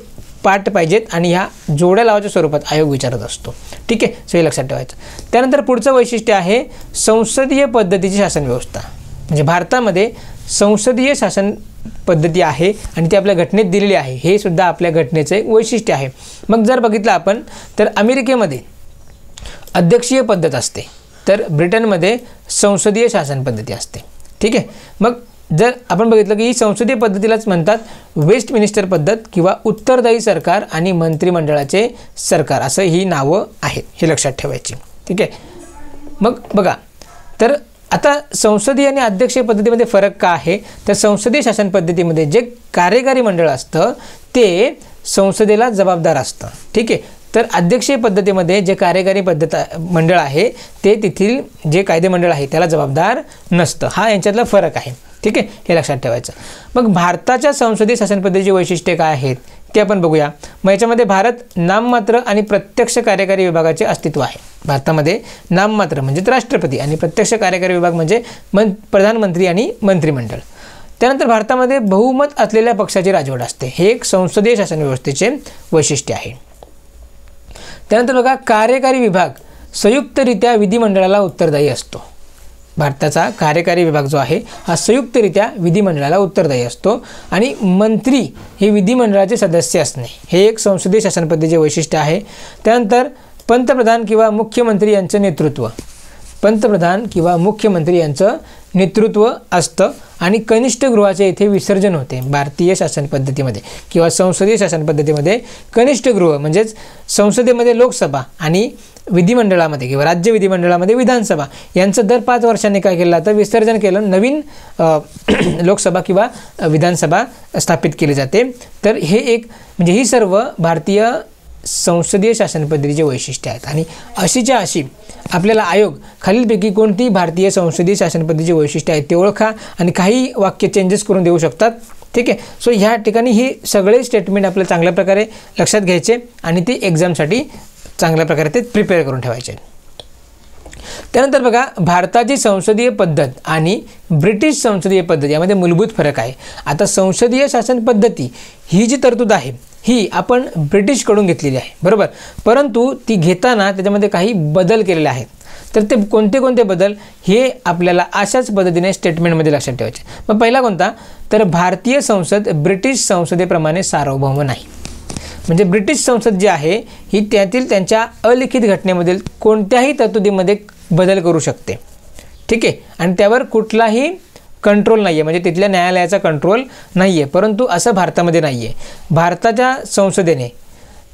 पाठ पाहिजेत आणि ह्या जोड्या लावाच्या स्वरूपात आयोग विचारत असतो, ठीक आहे. सो हे लक्षात ठेवायचं. त्यानंतर पुढचं वैशिष्ट्य आहे संसदीय पद्धतीची शासन व्यवस्था. म्हणजे भारतामध्ये संसदीय शासन पद्धती आहे आणि ती आपल्या घटनेत दिलेली आहे, हे सुद्धा आपल्या घटनेचं एक वैशिष्ट्य आहे. मग जर बघितलं आपण तर अमेरिकेमध्ये अध्यक्षीय पद्धत असते, तर ब्रिटनमध्ये संसदीय शासन पद्धती असते, ठीक आहे. मग जर आपण बघितलं की ही संसदीय पद्धतीलाच म्हणतात वेस्टमिनिस्टर पद्धत किंवा उत्तरदायी सरकार आणि मंत्रिमंडळाचे सरकार, असं ही नावं आहेत, हे लक्षात ठेवायची, ठीक आहे. मग बघा तर आता संसदीय आणि अध्यक्षीय पद्धतीमध्ये फरक का आहे तर संसदीय शासन पद्धतीमध्ये जे कार्यकारी मंडळ असतं ते संसदेला जबाबदार असतं, ठीक आहे. तर अध्यक्षीय पद्धतीमध्ये जे कार्यकारी मंडळ आहे ते तेथील जे कायदेमंडळ आहे त्याला जबाबदार नसतं. हा यांच्यातला फरक आहे. ठीक आहे, हे लक्षात ठेवायचं. मग भारताच्या संसदीय शासन पद्धतीची वैशिष्ट्ये काय आहेत ते आपण बघूया. मग याच्यामध्ये भारत नाममात्र आणि प्रत्यक्ष कार्यकारी विभागाचे अस्तित्व आहे. भारतामध्ये नाममात्र म्हणजे राष्ट्रपती आणि प्रत्यक्ष कार्यकारी विभाग म्हणजे प्रधानमंत्री आणि मंत्रिमंडळ. त्यानंतर भारतामध्ये बहुमत असलेल्या पक्षाची राजवट असते. हे एक संसदीय शासन व्यवस्थेचे वैशिष्ट्य आहे. त्यानंतर बघा, कार्यकारी विभाग संयुक्तरित्या विधिमंडळाला उत्तरदायी असतो. भारताचा कार्यकारी विभाग जो आहे हा संयुक्तरित्या विधिमंडळाला उत्तरदायी असतो आणि मंत्री हे विधिमंडळाचे सदस्य असणे हे एक संसदीय शासन पद्धतीचे वैशिष्ट्य आहे. त्यानंतर पंतप्रधान किंवा मुख्यमंत्री यांचं नेतृत्व असतं आणि कनिष्ठ गृहाचे येथे विसर्जन होते. भारतीय शासन पद्धतीमध्ये किंवा संसदीय शासन पद्धतीमध्ये कनिष्ठ गृह म्हणजेच संसदेमध्ये लोकसभा आणि विधिमंडळामध्ये किंवा राज्य विधिमंडळामध्ये विधानसभा यांचं दर 5 वर्षांनी काय केलं तर विसर्जन केलं, नवीन लोकसभा किंवा विधानसभा स्थापित केली जाते. तर हे एक म्हणजे ही सर्व भारतीय संसदीय शासन पद्धतीचे वैशिष्ट्य आहेत. आणि अशीच्या अशी आपल्याला आयोग खालीलपैकी कोणती भारतीय संसदीय शासन पद्धतीची वैशिष्ट्ये आहेत ते ओळखा आणि काही वाक्य चेंजेस करून देऊ शकतात. ठीक आहे. सो ह्या ठिकाणी हे सगळे स्टेटमेंट आपल्याला चांगल्या प्रकारे लक्षात घ्यायचे आणि ते एक्झामसाठी चांगल्या प्रकारे ते प्रिपेअर करून ठेवायचे. त्यानंतर बघा, भारताची संसदीय पद्धत आणि ब्रिटिश संसदीय पद्धत यामध्ये मूलभूत फरक आहे. आता संसदीय शासन पद्धती ही जी तरतूद आहे ही आपण ब्रिटिशकडून घेतलेली आहे, बरोबर. परंतु ती घेताना त्याच्यामध्ये काही बदल केलेले आहेत. तर ते कोणते बदल हे आपल्याला अशाच पद्धतीने स्टेटमेंटमध्ये लक्षात ठेवायचे. मग पहिला कोणता तर भारतीय संसद ब्रिटिश संसदेप्रमाणे सार्वभौम नाही. म्हणजे ब्रिटिश संसद जी आहे ही त्यातील त्यांच्या अलिखित घटनेमधील कोणत्याही तरतुदीमध्ये बदल करू शकते. ठीक आहे. आणि त्यावर कुठलाही कंट्रोल नाही आहे, म्हणजे तिथल्या न्यायालयाचा कंट्रोल नाही आहे. परंतु असं भारतामध्ये नाही आहे. भारताच्या संसदेने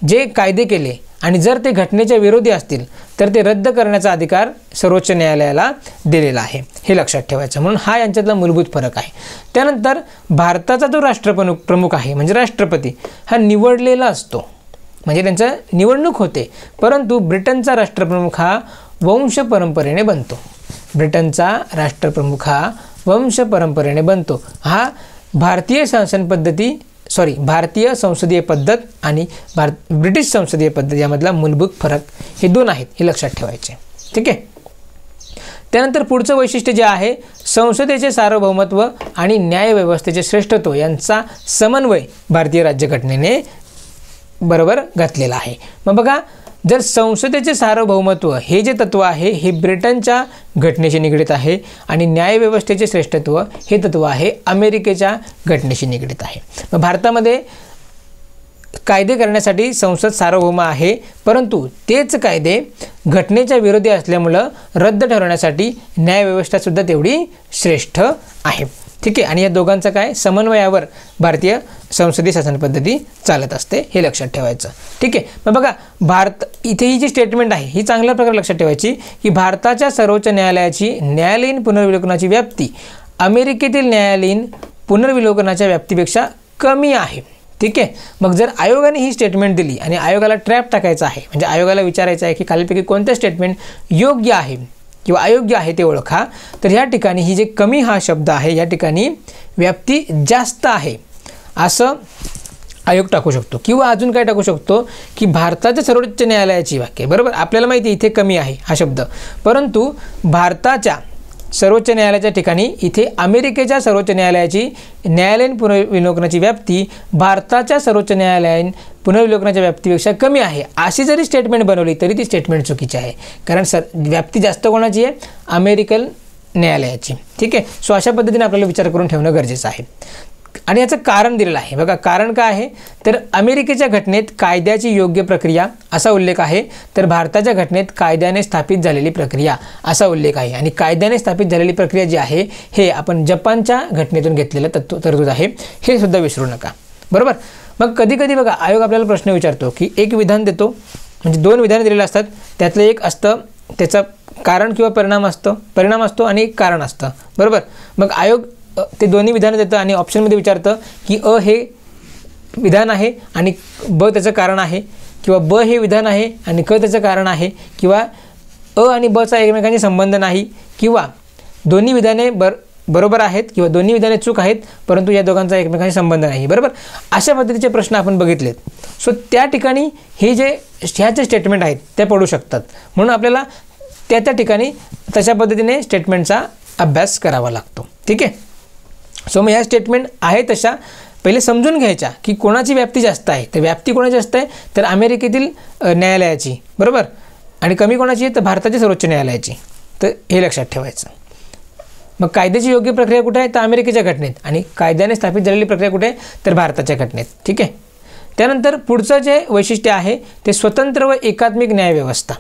जे कायदे केले आणि जर ते घटनेच्या विरोधी असतील तर ते रद्द करण्याचा अधिकार सर्वोच्च न्यायालयाला दिलेला आहे. हे लक्षात ठेवायचं. म्हणून हा यांच्यातला मूलभूत फरक आहे. त्यानंतर भारताचा जो राष्ट्रप्रमुख आहे म्हणजे राष्ट्रपती हा निवडलेला असतो, म्हणजे त्यांचं निवडणूक होते. परंतु ब्रिटनचा राष्ट्रप्रमुख हा वंश परंपरेने बनतो. हा भारतीय संसदीय पद्धत आणि ब्रिटिश संसदीय पद्धत यामधला मूलभूत फरक हे 2 आहेत, हे लक्षात ठेवायचे. ठीक आहे. त्यानंतर पुढचं वैशिष्ट्य जे आहे संसदेचे सार्वभौमत्व आणि न्यायव्यवस्थेचे श्रेष्ठत्व यांचा समन्वय भारतीय राज्यघटनेने बरोबर घातलेला आहे. मग बघा, जर संसदेचे सार्वभौमत्व हे जे तत्व आहे हे ब्रिटनच्या घटनेशी निगडित आहे आणि न्यायव्यवस्थेचे श्रेष्ठत्व हे तत्व आहे अमेरिकेच्या घटनेशी निगडित आहे. मग भारतामध्ये कायदे करण्यासाठी संसद सार्वभौम आहे, परंतु तेच कायदे घटनेच्या विरोधी असल्यामुळं रद्द ठरवण्यासाठी न्यायव्यवस्थासुद्धा तेवढी श्रेष्ठ आहे. ठीक आहे. आणि या दोघांचं काय समन्वयावर भारतीय संसदीय शासन पद्धती चालत असते, हे लक्षात ठेवायचं. ठीक आहे. मग बघा, इथे ही जी स्टेटमेंट आहे ही चांगल्या प्रकारे लक्षात ठेवायची की भारताच्या सर्वोच्च न्यायालयाची न्यायालयीन पुनर्विलोकनाची व्याप्ती अमेरिकेतील न्यायालयीन पुनर्विलोकनाच्या व्याप्तीपेक्षा कमी आहे. ठीक आहे. मग जर आयोगाने ही स्टेटमेंट दिली आणि आयोगाला ट्रॅप टाकायचा आहे, म्हणजे आयोगाला विचारायचं आहे की खालीलपैकी कोणतं स्टेटमेंट योग्य आहे किंवा अयोग्य आहे ते ओळखा, तर ह्या ठिकाणी ही जे कमी हा शब्द आहे या ठिकाणी व्याप्ती जास्त आहे असं आयोग टाकू शकतो. किंवा अजून काय टाकू शकतो की भारताच्या सर्वोच्च न्यायालयाची वाक्य, बरोबर. आपल्याला माहिती इथे कमी आहे हा शब्द, परंतु भारताच्या सर्वोच्च न्यायालयाच्या ठिकाणी इथे अमेरिकेच्या सर्वोच्च न्यायालयाची न्यायालयीन पुनर्विलोकनाची व्याप्ती भारताच्या सर्वोच्च न्यायालयीन पुनर्विलोकनाच्या व्याप्तीपेक्षा कमी आहे अशी जरी स्टेटमेंट बनवली तरी ती स्टेटमेंट चुकीची आहे. कारण व्याप्ती जास्त कोणाची आहे अमेरिकन न्यायालयाची. ठीक आहे. सो अशा पद्धतीने आपल्याला विचार करून ठेवणं गरजेचं आहे. आणि याचं कारण दिलेलं आहे. बघा, कारण काय आहे तर अमेरिकेच्या घटनेत कायद्याची योग्य प्रक्रिया असा उल्लेख आहे, तर भारताच्या घटनेत कायद्याने स्थापित झालेली प्रक्रिया असा उल्लेख आहे. आणि कायद्याने स्थापित झालेली प्रक्रिया जी आहे हे आपण जपानच्या घटनेतून घेतलेलं तरतूद आहे, हे सुद्धा विसरू नका, बरोबर. मग कधी कधी बघा आयोग आपल्याला प्रश्न विचारतो की एक विधान देतो, म्हणजे 2 विधानं दिलेलं असतात, त्यातलं एक असतं त्याचं कारण किंवा परिणाम असतो आणि एक कारण असतं, बरोबर. मग आयोग ते दोन्ही विधानं देतं आणि ऑप्शनमध्ये विचारतं की अ हे विधान आहे आणि ब त्याचं कारण आहे किंवा ब हे विधान आहे आणि क त्याचं कारण आहे, किंवा अ आणि बचा एकमेकांशी संबंध नाही, किंवा दोन्ही विधाने बरोबर आहेत किंवा दोन्ही विधाने चूक आहेत परंतु या दोघांचा एकमेकांशी संबंध नाही, बरोबर. अशा पद्धतीचे प्रश्न आपण बघितलेत. सो त्या ठिकाणी हे ह्या जे स्टेटमेंट आहेत त्या पडू शकतात, म्हणून आपल्याला त्या ठिकाणी तशा पद्धतीने स्टेटमेंटचा अभ्यास करावा लागतो. ठीक आहे. सो मग ह्या स्टेटमेंट आहे तशा पहिले समजून घ्यायच्या की कोणाची व्याप्ती जास्त आहे. तर व्याप्ती कोणाची जास्त आहे तर अमेरिकेतील न्यायालयाची, बरोबर, आणि कमी कोणाची आहे तर भारताच्या सर्वोच्च न्यायालयाची. तर हे लक्षात ठेवायचं. मग कायद्याची योग्य प्रक्रिया कुठे आहे तर अमेरिकेच्या घटनेत, आणि कायद्याने स्थापित झालेली प्रक्रिया कुठे आहे तर भारताच्या घटनेत. ठीक आहे. त्यानंतर पुढचं जे वैशिष्ट्य आहे ते स्वतंत्र व एकात्मिक न्यायव्यवस्था.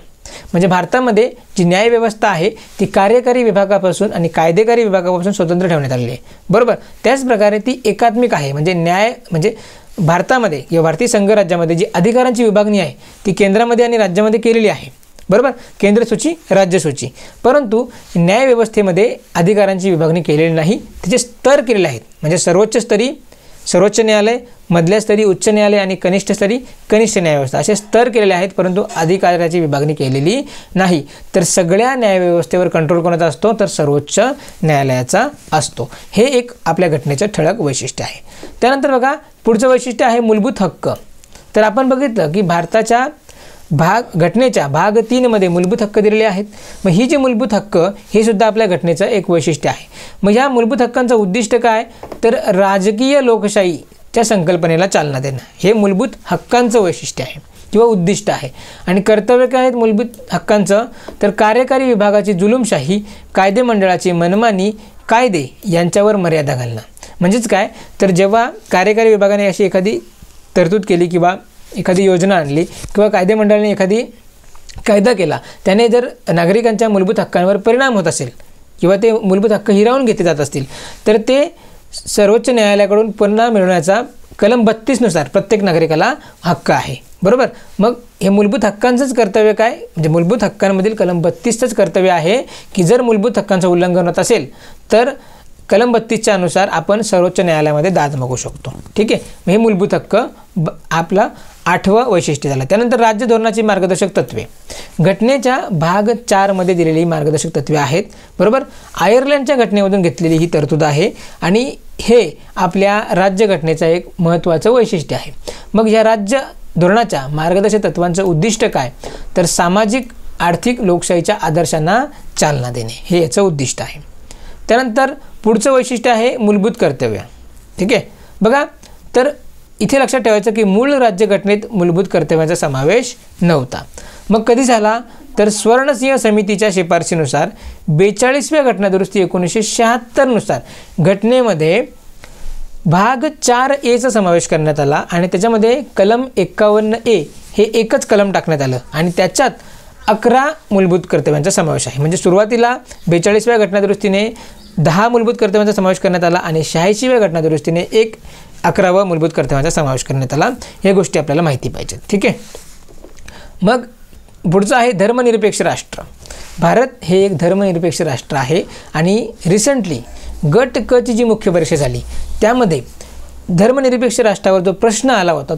म्हणजे भारतामध्ये जी न्यायव्यवस्था आहे ती कार्यकारी विभागापासून आणि कायदेकारी विभागापासून स्वतंत्र ठेवण्यात आलेली आहे, बरोबर. त्याचप्रकारे ती एकात्मिक आहे. म्हणजे भारतामध्ये किंवा भारतीय संघराज्यामध्ये जी अधिकारांची विभागणी आहे ती केंद्रामध्ये आणि राज्यामध्ये केलेली आहे, बरोबर, केंद्र सूची राज्य सूची. परंतु न्यायव्यवस्थेमध्ये अधिकारांची विभागणी केलेली नाही, त्याचे स्तर केलेले आहेत. म्हणजे सर्वोच्च स्तरी सर्वोच्च न्यायालय, मधल्या स्तरी उच्च न्यायालय आणि कनिष्ठ स्तरी कनिष्ठ न्यायव्यवस्था असे स्तर केलेले आहेत, परंतु अधिकाराची विभागणी केलेली नाही. तर सगळ्या न्यायव्यवस्थेवर कंट्रोल कोणाचा असतो तर सर्वोच्च न्यायालयाचा असतो. हे एक आपल्या घटनेचं ठळक वैशिष्ट्य आहे. त्यानंतर बघा पुढचं वैशिष्ट्य आहे मूलभूत हक्क. तर आपण बघितलं की भारताच्या घटनेच्या भाग 3 मध्ये मूलभूत हक्क दिलेले आहेत. मग ही जी मूलभूत हक्क हे सुद्धा आपल्या घटनेचं एक वैशिष्ट्य आहे. मग ह्या मूलभूत हक्कांचं उद्दिष्ट काय तर राजकीय लोकशाहीच्या संकल्पनेला चालना देणं हे मूलभूत हक्कांचं वैशिष्ट्य आहे किंवा उद्दिष्ट आहे. आणि कर्तव्य काय आहेत मूलभूत हक्कांचं तर कार्यकारी विभागाची जुलूमशाही, कायदे मंडळाची मनमानी, कायदे यांच्यावर मर्यादा घालणं. म्हणजेच काय तर जेव्हा कार्यकारी विभागाने अशी एखादी तरतूद केली किंवा एखादी योजना आणली किंवा कायदे मंडळाने एखादी कायदा केला, त्याने जर नागरिकांच्या मूलभूत हक्कांवर परिणाम होत असेल किंवा ते मूलभूत हक्क हिरावून घेतले जात असतील तर ते सर्वोच्च न्यायालयाकडून पुन्हा मिळवण्याचा कलम 32 नुसार प्रत्येक नागरिकाला हक्क आहे, बरोबर. मग हे मूलभूत हक्कांचंच कर्तव्य काय म्हणजे मूलभूत हक्कांमधील कलम 32चंच कर्तव्य आहे की जर मूलभूत हक्कांचं उल्लंघन होत असेल तर कलम 32च्या अनुसार आपण सर्वोच्च न्यायालयामध्ये दाद मागू शकतो. ठीक आहे. हे मूलभूत हक्क आपला 8वं वैशिष्ट्य झालं. त्यानंतर राज्य धोरणाची मार्गदर्शक तत्वे घटनेच्या भाग 4 मध्ये दिलेली मार्गदर्शक तत्वे आहेत, बरोबर. आयर्लंडच्या घटनेमधून घेतलेली ही तरतूद आहे आणि हे आपल्या राज्यघटनेचं एक महत्त्वाचं वैशिष्ट्य आहे. मग या राज्य धोरणाच्या मार्गदर्शक तत्वांचं उद्दिष्ट काय तर सामाजिक आर्थिक लोकशाहीच्या आदर्शांना चालना देणे हे याचं उद्दिष्ट आहे. त्यानंतर पुढचं वैशिष्ट्य आहे मूलभूत कर्तव्य. ठीक आहे. बघा तर इथे लक्षात ठेवायचं की मूळ राज्यघटनेत मूलभूत कर्तव्याचा समावेश नव्हता. मग कधी झाला तर स्वर्णसिंह समितीच्या शिफारशीनुसार 42व्या घटनादुरुस्ती 1976 नुसार घटनेमध्ये भाग 4A समावेश करण्यात आला आणि त्याच्यामध्ये कलम 51A हे एकच कलम टाकण्यात आलं आणि त्याच्यात 11 मूलभूत कर्तव्यांचा समावेश आहे. म्हणजे सुरुवातीला 42व्या घटनादुरुस्तीने 10 मूलभूत कर्तव्यांचा समावेश करण्यात आला आणि 86व्या घटनादुरुस्तीने 11वा मूलभूत कर्तव्यांचा समावेश करण्यात आला. हे गोष्टी आपल्याला माहिती पाहिजेत. ठीक आहे. मग पुढचं आहे धर्मनिरपेक्ष राष्ट्र. भारत हे एक धर्मनिरपेक्ष राष्ट्र आहे आणि रिसेंटली गट क ची जी मुख्य परीक्षा झाली त्यामध्ये धर्मनिरपेक्ष राष्ट्रावर जो प्रश्न आला होता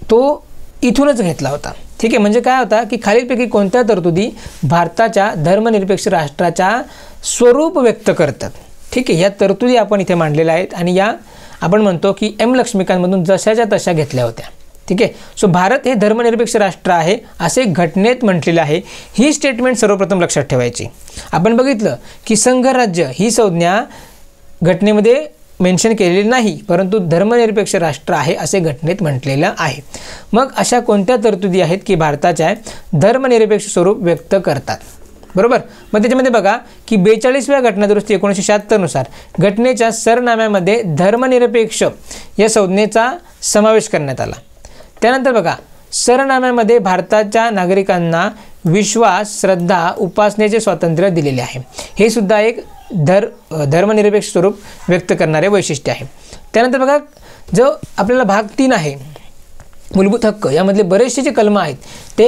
तो इथूनच घेतला होता. ठीक आहे. म्हणजे काय होता की खालीलपैकी कोणत्या तरतुदी भारताच्या धर्मनिरपेक्ष राष्ट्राच्या स्वरूप व्यक्त करतात. ठीक आहे. या तरतुदी आपण इथे मांडलेल्या आहेत आणि या आपण म्हणतो की एम लक्ष्मीकांतमधून जशाच्या तशा घेतल्या होत्या. ठीक आहे. सो भारत हे धर्मनिरपेक्ष राष्ट्र आहे असे घटनेत म्हटलेलं आहे. ही स्टेटमेंट सर्वप्रथम लक्षात ठेवायची. आपण बघितलं की संघराज्य ही संज्ञा घटनेमध्ये मेन्शन केलेली नाही परंतु धर्मनिरपेक्ष राष्ट्र आहे असे घटनेत म्हटलेलं आहे. मग अशा कोणत्या तरतुदी आहेत की भारताच्या धर्मनिरपेक्ष स्वरूप व्यक्त करतात, बरोबर. मग त्याच्यामध्ये बघा की 42व्या घटनादुरुस्ती 1976 नुसार घटनेच्या सरनाम्यामध्ये धर्मनिरपेक्ष या संज्ञेचा समावेश करण्यात आला. त्यानंतर बघा सरनाम्यामध्ये भारताच्या नागरिकांना विश्वास, श्रद्धा, उपासनेचे स्वातंत्र्य दिलेले आहे. हे सुद्धा एक धर्मनिरपेक्ष स्वरूप व्यक्त करणारे वैशिष्ट्य आहे. त्यानंतर बघा जो आपल्याला भाग 3 आहे मूलभूत हक्क यामधले बरेचसे जे कलम आहेत ते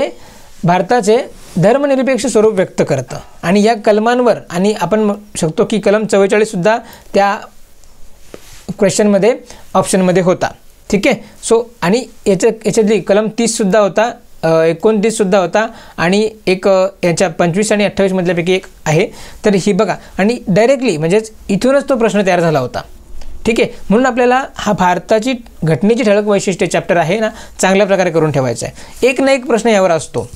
भारताचे धर्मनिरपेक्ष स्वरूप व्यक्त करतं आणि या कलमांवर आणि आपण शकतो की कलम 44 सुद्धा त्या क्वेश्चनमध्ये ऑप्शनमध्ये होता. ठीक आहे. सो आणि याच्यातली कलम 30सुद्धा होता, 29सुद्धा होता आणि एक याच्या 25 आणि 28 मधल्यापैकी एक आहे. तर ही बघा आणि डायरेक्टली म्हणजेच इथूनच तो प्रश्न तयार झाला होता. ठीक आहे. म्हणून आपल्याला हा भारताची घटनेची ठळक वैशिष्ट्ये चॅप्टर आहे ना चांगल्या प्रकारे करून ठेवायचा आहे. एक ना एक प्रश्न यावर असतो.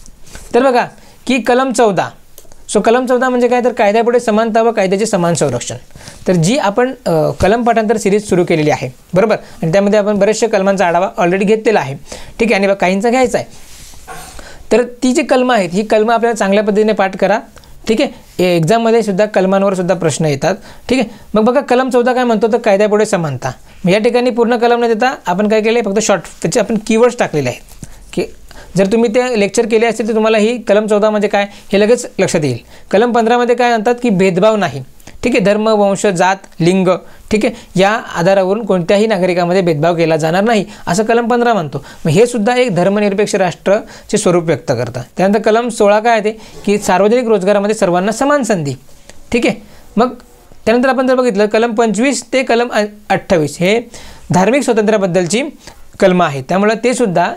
तर बघा की कलम 14. सो कलम 14 म्हणजे काय तर कायद्यापुढे समानता व कायद्याचे समान संरक्षण. तर जी आपण कलम पाठांतर सिरीज सुरू केलेली आहे बरोबर आणि त्यामध्ये आपण बरेचशा कलमांचा आढावा ऑलरेडी घेतलेला आहे. ठीक आहे. आणि काहींचा घ्यायचा आहे. तर ती जी कलमं आहेत ही कलमं आपल्याला चांगल्या पद्धतीने पाठ करा. ठीक आहे. एक्झाममध्ये सुद्धा कलमांवर सुद्धा प्रश्न येतात. ठीक आहे. मग बघा कलम 14 काय म्हणतो तर कायद्यापुढे समानता. या ठिकाणी पूर्ण कलम न देता आपण काय केले फक्त शॉर्ट त्याचे आपण कीवर्ड्स टाकलेले आहेत की जर तुम्ही ते लेक्चर केले असतील तर तुम्हाला ही कलम 14 म्हणजे काय हे लगेच लक्षात येईल. कलम 15 मध्ये काय म्हणतात की भेदभाव नाही. ठीक आहे. धर्म, वंश, जात, लिंग ठीक आहे या आधारावरून कोणत्याही नागरिकामध्ये भेदभाव केला जाणार नाही असं कलम 15 म्हणतो. मग हे सुद्धा एक धर्मनिरपेक्ष राष्ट्राचे स्वरूप व्यक्त करतं. त्यानंतर कलम 16 काय आहे की सार्वजनिक रोजगारामध्ये सर्वांना समान संधी. ठीक आहे. मग त्यानंतर आपण जर बघितलं कलम 25 ते कलम 28 हे धार्मिक स्वातंत्र्याबद्दलची कलमं आहेत. त्यामुळे ते सुद्धा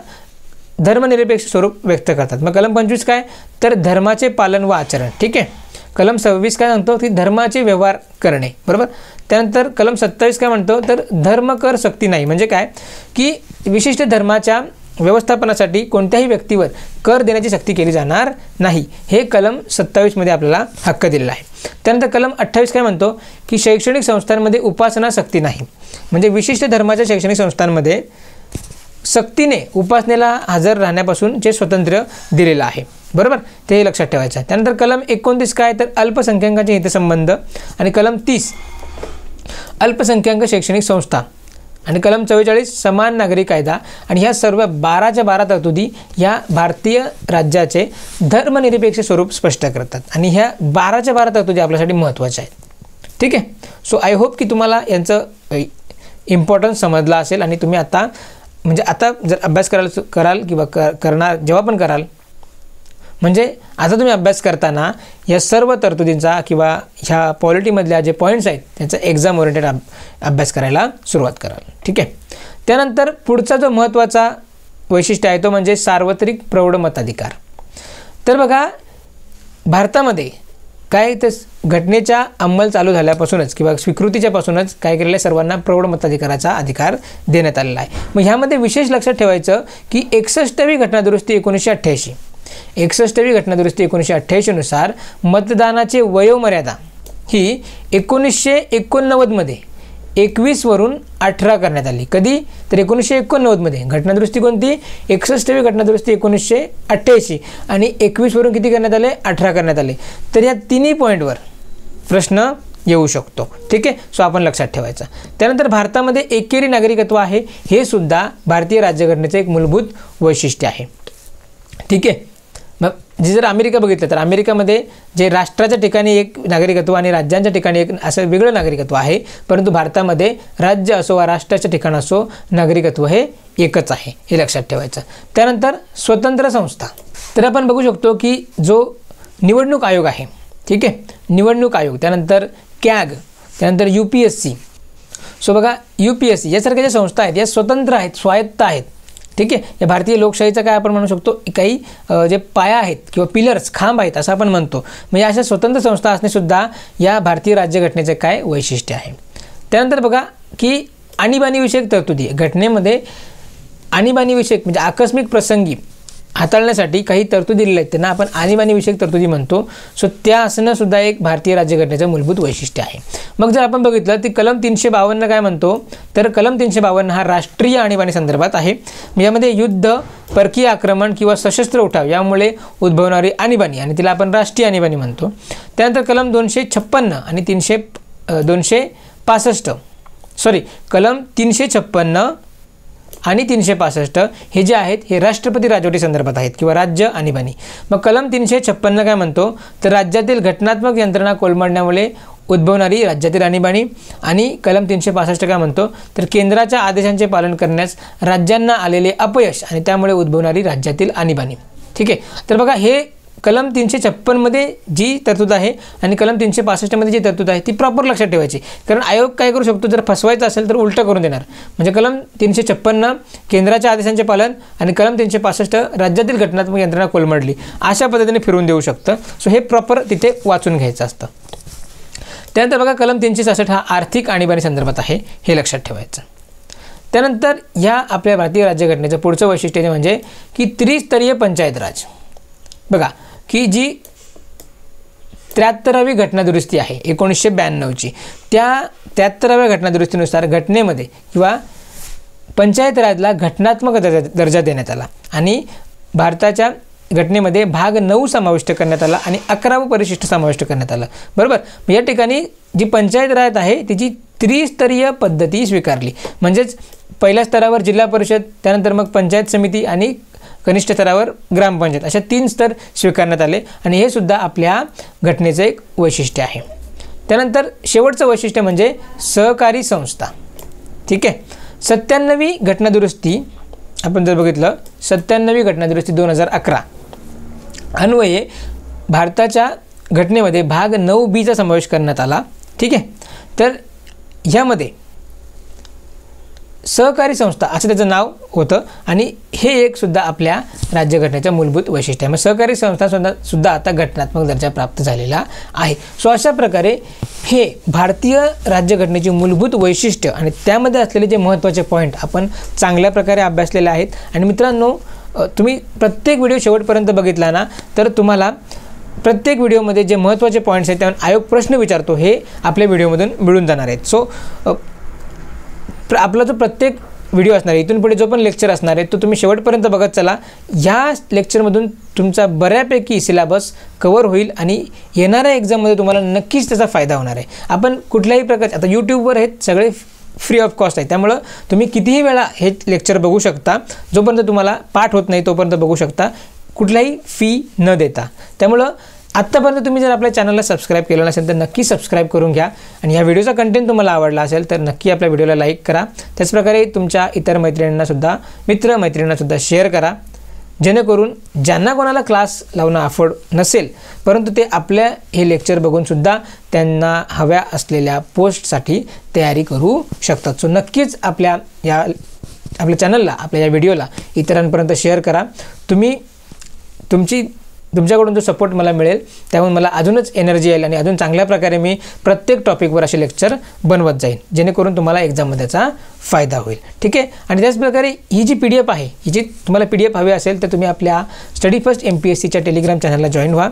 धर्मनिरपेक्ष स्वरूप व्यक्त करतात. मग कलम 25 काय तर धर्माचे पालन व आचरण. ठीक आहे. कलम 26 काय म्हणतो की धर्माचे व्यवहार करणे बरोबर. त्यानंतर कलम 27 काय म्हणतो तर धर्म कर सक्ती नाही. म्हणजे काय की विशिष्ट धर्माच्या व्यवस्थापनासाठी कोणत्याही व्यक्तीवर कर देण्याची सक्ती केली जाणार नाही. हे कलम 27 मध्ये आपल्याला हक्क दिलेला आहे. त्यानंतर कलम 28 काय म्हणतो की शैक्षणिक संस्थांमध्ये उपासना सक्ती नाही. म्हणजे विशिष्ट धर्माच्या शैक्षणिक संस्थांमध्ये सक्तीने उपासनेला हजर राहण्यापासून जे स्वातंत्र्य दिलेलं आहे बरोबर ते लक्षात ठेवायचं आहे. त्यानंतर कलम 29 काय तर अल्पसंख्याकांचे हितसंबंध आणि कलम 30 अल्पसंख्याक शैक्षणिक संस्था आणि कलम 44 समान नागरी कायदा आणि ह्या सर्व 12च्या 12 तरतुदी या भारतीय राज्याचे धर्मनिरपेक्ष स्वरूप स्पष्ट करतात आणि ह्या 12च्या 12 तरतुदी आपल्यासाठी महत्त्वाच्या आहेत. ठीक आहे. सो आय होप की तुम्हाला यांचं इम्पॉर्टन्स समजला असेल आणि तुम्ही आता म्हणजे आता जर अभ्यास कराल किंवा करणार जेव्हा पण कराल म्हणजे आता तुम्ही अभ्यास करताना या सर्व तरतुदींचा किंवा ह्या पॉलिटीमधल्या जे पॉईंट्स आहेत त्यांचा एक्झाम ओरिएंटेड अभ्यास करायला सुरुवात कराल. ठीक आहे. त्यानंतर पुढचा जो महत्त्वाचा वैशिष्ट्य आहे तो म्हणजे सार्वत्रिक प्रौढ मताधिकार. तर बघा भारतामध्ये काय तर घटनेच्या अंमल चालू झाल्यापासूनच किंवा स्वीकृतीच्यापासूनच काय केलेलं आहे सर्वांना प्रौढ मताधिकाराचा अधिकार देण्यात आलेला आहे. मग ह्यामध्ये विशेष लक्षात ठेवायचं की 61वी घटनादुरुस्ती 1988 61वी घटनादुरुस्ती 1988 नुसार मतदानाचे वयोमर्यादा ही 1989 मध्ये 21 वरून 18 करण्यात आली. कधी तर 1989 मध्ये घटनादुरुस्ती कोणती 61वी घटनादुरुस्ती 1988 आणि 21 वरून किती करण्यात आले 18 करण्यात आले. तर या तिन्ही पॉईंटवर प्रश्न येऊ शकतो. ठीक आहे. सो आपण लक्षात ठेवायचं. त्यानंतर भारतामध्ये एकेरी नागरिकत्व आहे हे सुद्धा भारतीय राज्यघटनेचं एक मूलभूत वैशिष्ट्य आहे. ठीक आहे. मग जर अमेरिका बघितलं तर अमेरिकामध्ये जे राष्ट्राच्या ठिकाणी एक नागरिकत्व आणि राज्यांच्या ठिकाणी एक असं वेगळं नागरिकत्व आहे परंतु भारतामध्ये राज्य असो वा राष्ट्राच्या ठिकाण असो नागरिकत्व हे एकच आहे हे लक्षात ठेवायचं. त्यानंतर स्वतंत्र संस्था तर आपण बघू शकतो की जो निवडणूक आयोग आहे. ठीक आहे. निवडणूक आयोग त्यानंतर कॅग त्यानंतर UPSC. सो बघा UPSC यासारख्या ज्या संस्था आहेत या स्वतंत्र आहेत स्वायत्त आहेत. ठीक आहे. या भारतीय लोकशाहीचा काय आपण म्हणू शकतो काही जे पाया आहेत किंवा पिलर्स खांब आहेत असं आपण म्हणतो. म्हणजे अशा स्वतंत्र संस्था असणेसुद्धा या भारतीय राज्यघटनेचे काय वैशिष्ट्य आहे. त्यानंतर बघा की आणीबाणीविषयक तरतुदी घटनेमध्ये आणीबाणीविषयक म्हणजे आकस्मिक प्रसंगी हाताळण्यासाठी काही तरतुदी दिलेल्या आहेत त्यांना आपण आणीबाणीविषयक तरतुदी म्हणतो. सो त्या असणं सुद्धा एक भारतीय राज्यघटनेचं मूलभूत वैशिष्ट्य आहे. मग जर आपण बघितलं तर कलम 352 काय म्हणतो तर कलम 352 हा राष्ट्रीय आणीबाणी संदर्भात आहे. यामध्ये युद्ध परकीय आक्रमण किंवा सशस्त्र उठाव यामुळे उद्भवणारी आणीबाणी आणि तिला आपण राष्ट्रीय आणीबाणी म्हणतो. त्यानंतर कलम 256 आणि 265 कलम 356 आणि 365 हे जे आहेत हे राष्ट्रपती राजवटी संदर्भात आहेत किंवा राज्य आणीबाणी. मग कलम 356 काय म्हणतो तर राज्यातील घटनात्मक यंत्रणा कोलमडण्यामुळे उद्भवणारी राज्यातील आणीबाणी आणि कलम 365 काय म्हणतो तर केंद्राच्या आदेशांचे पालन करण्यास राज्यांना आलेले अपयश आणि त्यामुळे उद्भवणारी राज्यातील आणीबाणी. ठीक आहे. तर बघा हे कलम 356 मध्ये जी तरतूद आहे आणि कलम 365 मध्ये जी तरतूद आहे ती प्रॉपर लक्षात ठेवायची. कारण आयोग काय करू शकतो, जर फसवायचं असेल तर उलटं करून देणार. म्हणजे कलम 356 केंद्राच्या आदेशांचे पालन आणि कलम 365 राज्यातील घटनात्मक यंत्रणा कोलमडली अशा पद्धतीने फिरवून देऊ शकतं. सो हे प्रॉपर तिथे वाचून घ्यायचं असतं. त्यानंतर बघा कलम 366 हा आर्थिक आणीबाणी संदर्भात आहे, हे लक्षात ठेवायचं. त्यानंतर ह्या आपल्या भारतीय राज्यघटनेचं पुढचं वैशिष्ट्य म्हणजे की त्रिस्तरीय पंचायत राज. बघा की जी 73वी घटनादुरुस्ती आहे 1992ची, त्या 73व्या घटनादुरुस्तीनुसार घटनेमध्ये किंवा पंचायत राजला घटनात्मक दर्जा देण्यात आला आणि भारताच्या घटनेमध्ये भाग 9 समाविष्ट करण्यात आला आणि 11वं परिशिष्ट समाविष्ट करण्यात आलं. बरोबर. या ठिकाणी जी पंचायत राज आहे तिची त्रिस्तरीय पद्धती स्वीकारली. म्हणजेच पहिल्या स्तरावर जिल्हा परिषद, त्यानंतर मग पंचायत समिती आणि कनिष्ठ स्तरावर ग्रामपंचायत अशा 3 स्तर स्वीकारण्यात आले आणि हे सुद्धा आपल्या घटनेचं एक वैशिष्ट्य आहे. त्यानंतर शेवटचं वैशिष्ट्य म्हणजे सहकारी संस्था. ठीक आहे. 97वी घटनादुरुस्ती आपण जर बघितलं, 97वी घटनादुरुस्ती 2011 अन्वये भारताच्या घटनेमध्ये भाग 9B समावेश करण्यात आला. ठीक आहे. तर ह्यामध्ये सहकारी संस्था असं त्याचं नाव होतं आणि हे एक सुद्धा आपल्या राज्यघटनेचं मूलभूत वैशिष्ट्य आहे. मग सहकारी संस्था सुद्धा आता घटनात्मक दर्जा प्राप्त झालेला आहे. सो अशा प्रकारे हे भारतीय राज्यघटनेची मूलभूत वैशिष्ट्य आणि त्यामध्ये असलेले जे महत्त्वाचे पॉईंट आपण चांगल्या प्रकारे अभ्यासलेले आहेत. आणि मित्रांनो, तुम्ही प्रत्येक व्हिडिओ शेवटपर्यंत बघितला ना तर तुम्हाला प्रत्येक व्हिडिओमध्ये जे महत्त्वाचे पॉईंट्स आहेत त्यावर आयोग प्रश्न विचारतो हे आपल्या व्हिडिओमधून मिळून जाणार आहेत. सो आपला जो प्रत्येक व्हिडिओ असणार आहे, इथून पुढे जो पण लेक्चर असणार आहे तो तुम्ही शेवटपर्यंत बघत चला. ह्या लेक्चरमधून तुमचा बऱ्यापैकी सिलेबस कवर होईल आणि येणाऱ्या एक्झाममध्ये तुम्हाला नक्कीच त्याचा फायदा होणार आहे. आपण कुठल्याही प्रकारचे आता यूट्यूबवर हे सगळे फ्री ऑफ कॉस्ट आहे, त्यामुळं तुम्ही कितीही वेळा हे लेक्चर बघू शकता. जोपर्यंत तुम्हाला पाठ होत नाही तोपर्यंत बघू शकता, कुठलाही फी न देता. त्यामुळं आत्तापर्यंत तुम्ही जर आपल्या चॅनलला सबस्क्राईब केलं नसेल तर नक्की सबस्क्राईब करून घ्या. आणि ह्या व्हिडिओचा कंटेंट तुम्हाला आवडला असेल तर नक्की आपल्या व्हिडिओला लाईक करा. त्याचप्रकारे तुमच्या इतर मैत्रिणींनासुद्धा मित्रमैत्रिणींनासुद्धा शेअर करा, जेणेकरून ज्यांना कोणाला क्लास लावणं अफोर्ड नसेल परंतु ते आपल्या हे लेक्चर बघूनसुद्धा त्यांना हव्या असलेल्या पोस्टसाठी तयारी करू शकतात. सो नक्कीच आपल्या चॅनलला, आपल्या या व्हिडिओला इतरांपर्यंत शेअर करा. तुमच्याकडून जो सपोर्ट मला मिळेल त्यामुळे मला अजूनच एनर्जी येईल आणि अजून चांगल्या प्रकारे मी प्रत्येक टॉपिकवर असे लेक्चर बनवत जाईन, जेणेकरून तुम्हाला एक्झाममध्ये त्याचा फायदा होईल. ठीक आहे. आणि त्याचप्रकारे ही जी PDF आहे, ही जी तुम्हाला PDF हवी असेल तर तुम्ही आपल्या स्टडी फर्स्ट MPSCच्या टेलिग्राम चॅनलला जॉईन व्हा.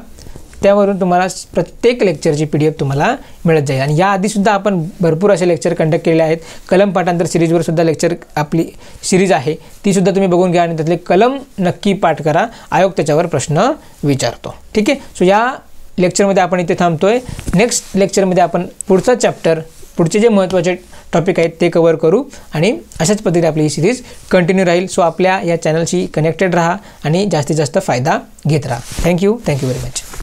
त्यावरून तुम्हाला प्रत्येक लेक्चरची PDF तुम्हाला मिळत जाईल. आणि याआधीसुद्धा आपण भरपूर असे लेक्चर कंडक्ट केले आहेत. कलम पाठांतर सिरीजवर सुद्धा लेक्चर आपली सिरीज आहे, तीसुद्धा तुम्ही बघून घ्या आणि त्यातले कलम नक्की पाठ करा. आयोग त्याच्यावर प्रश्न विचारतो. ठीक आहे. सो या लेक्चरमध्ये आपण इथे थांबतोय. नेक्स्ट लेक्चरमध्ये आपण पुढचा चॅप्टर, पुढचे जे महत्त्वाचे टॉपिक आहेत ते कवर करू आणि अशाच पद्धतीने आपली ही सिरीज कंटिन्यू राहील. सो आपल्या या चॅनलशी कनेक्टेड राहा आणि जास्तीत जास्त फायदा घेत राहा. Thank you very much.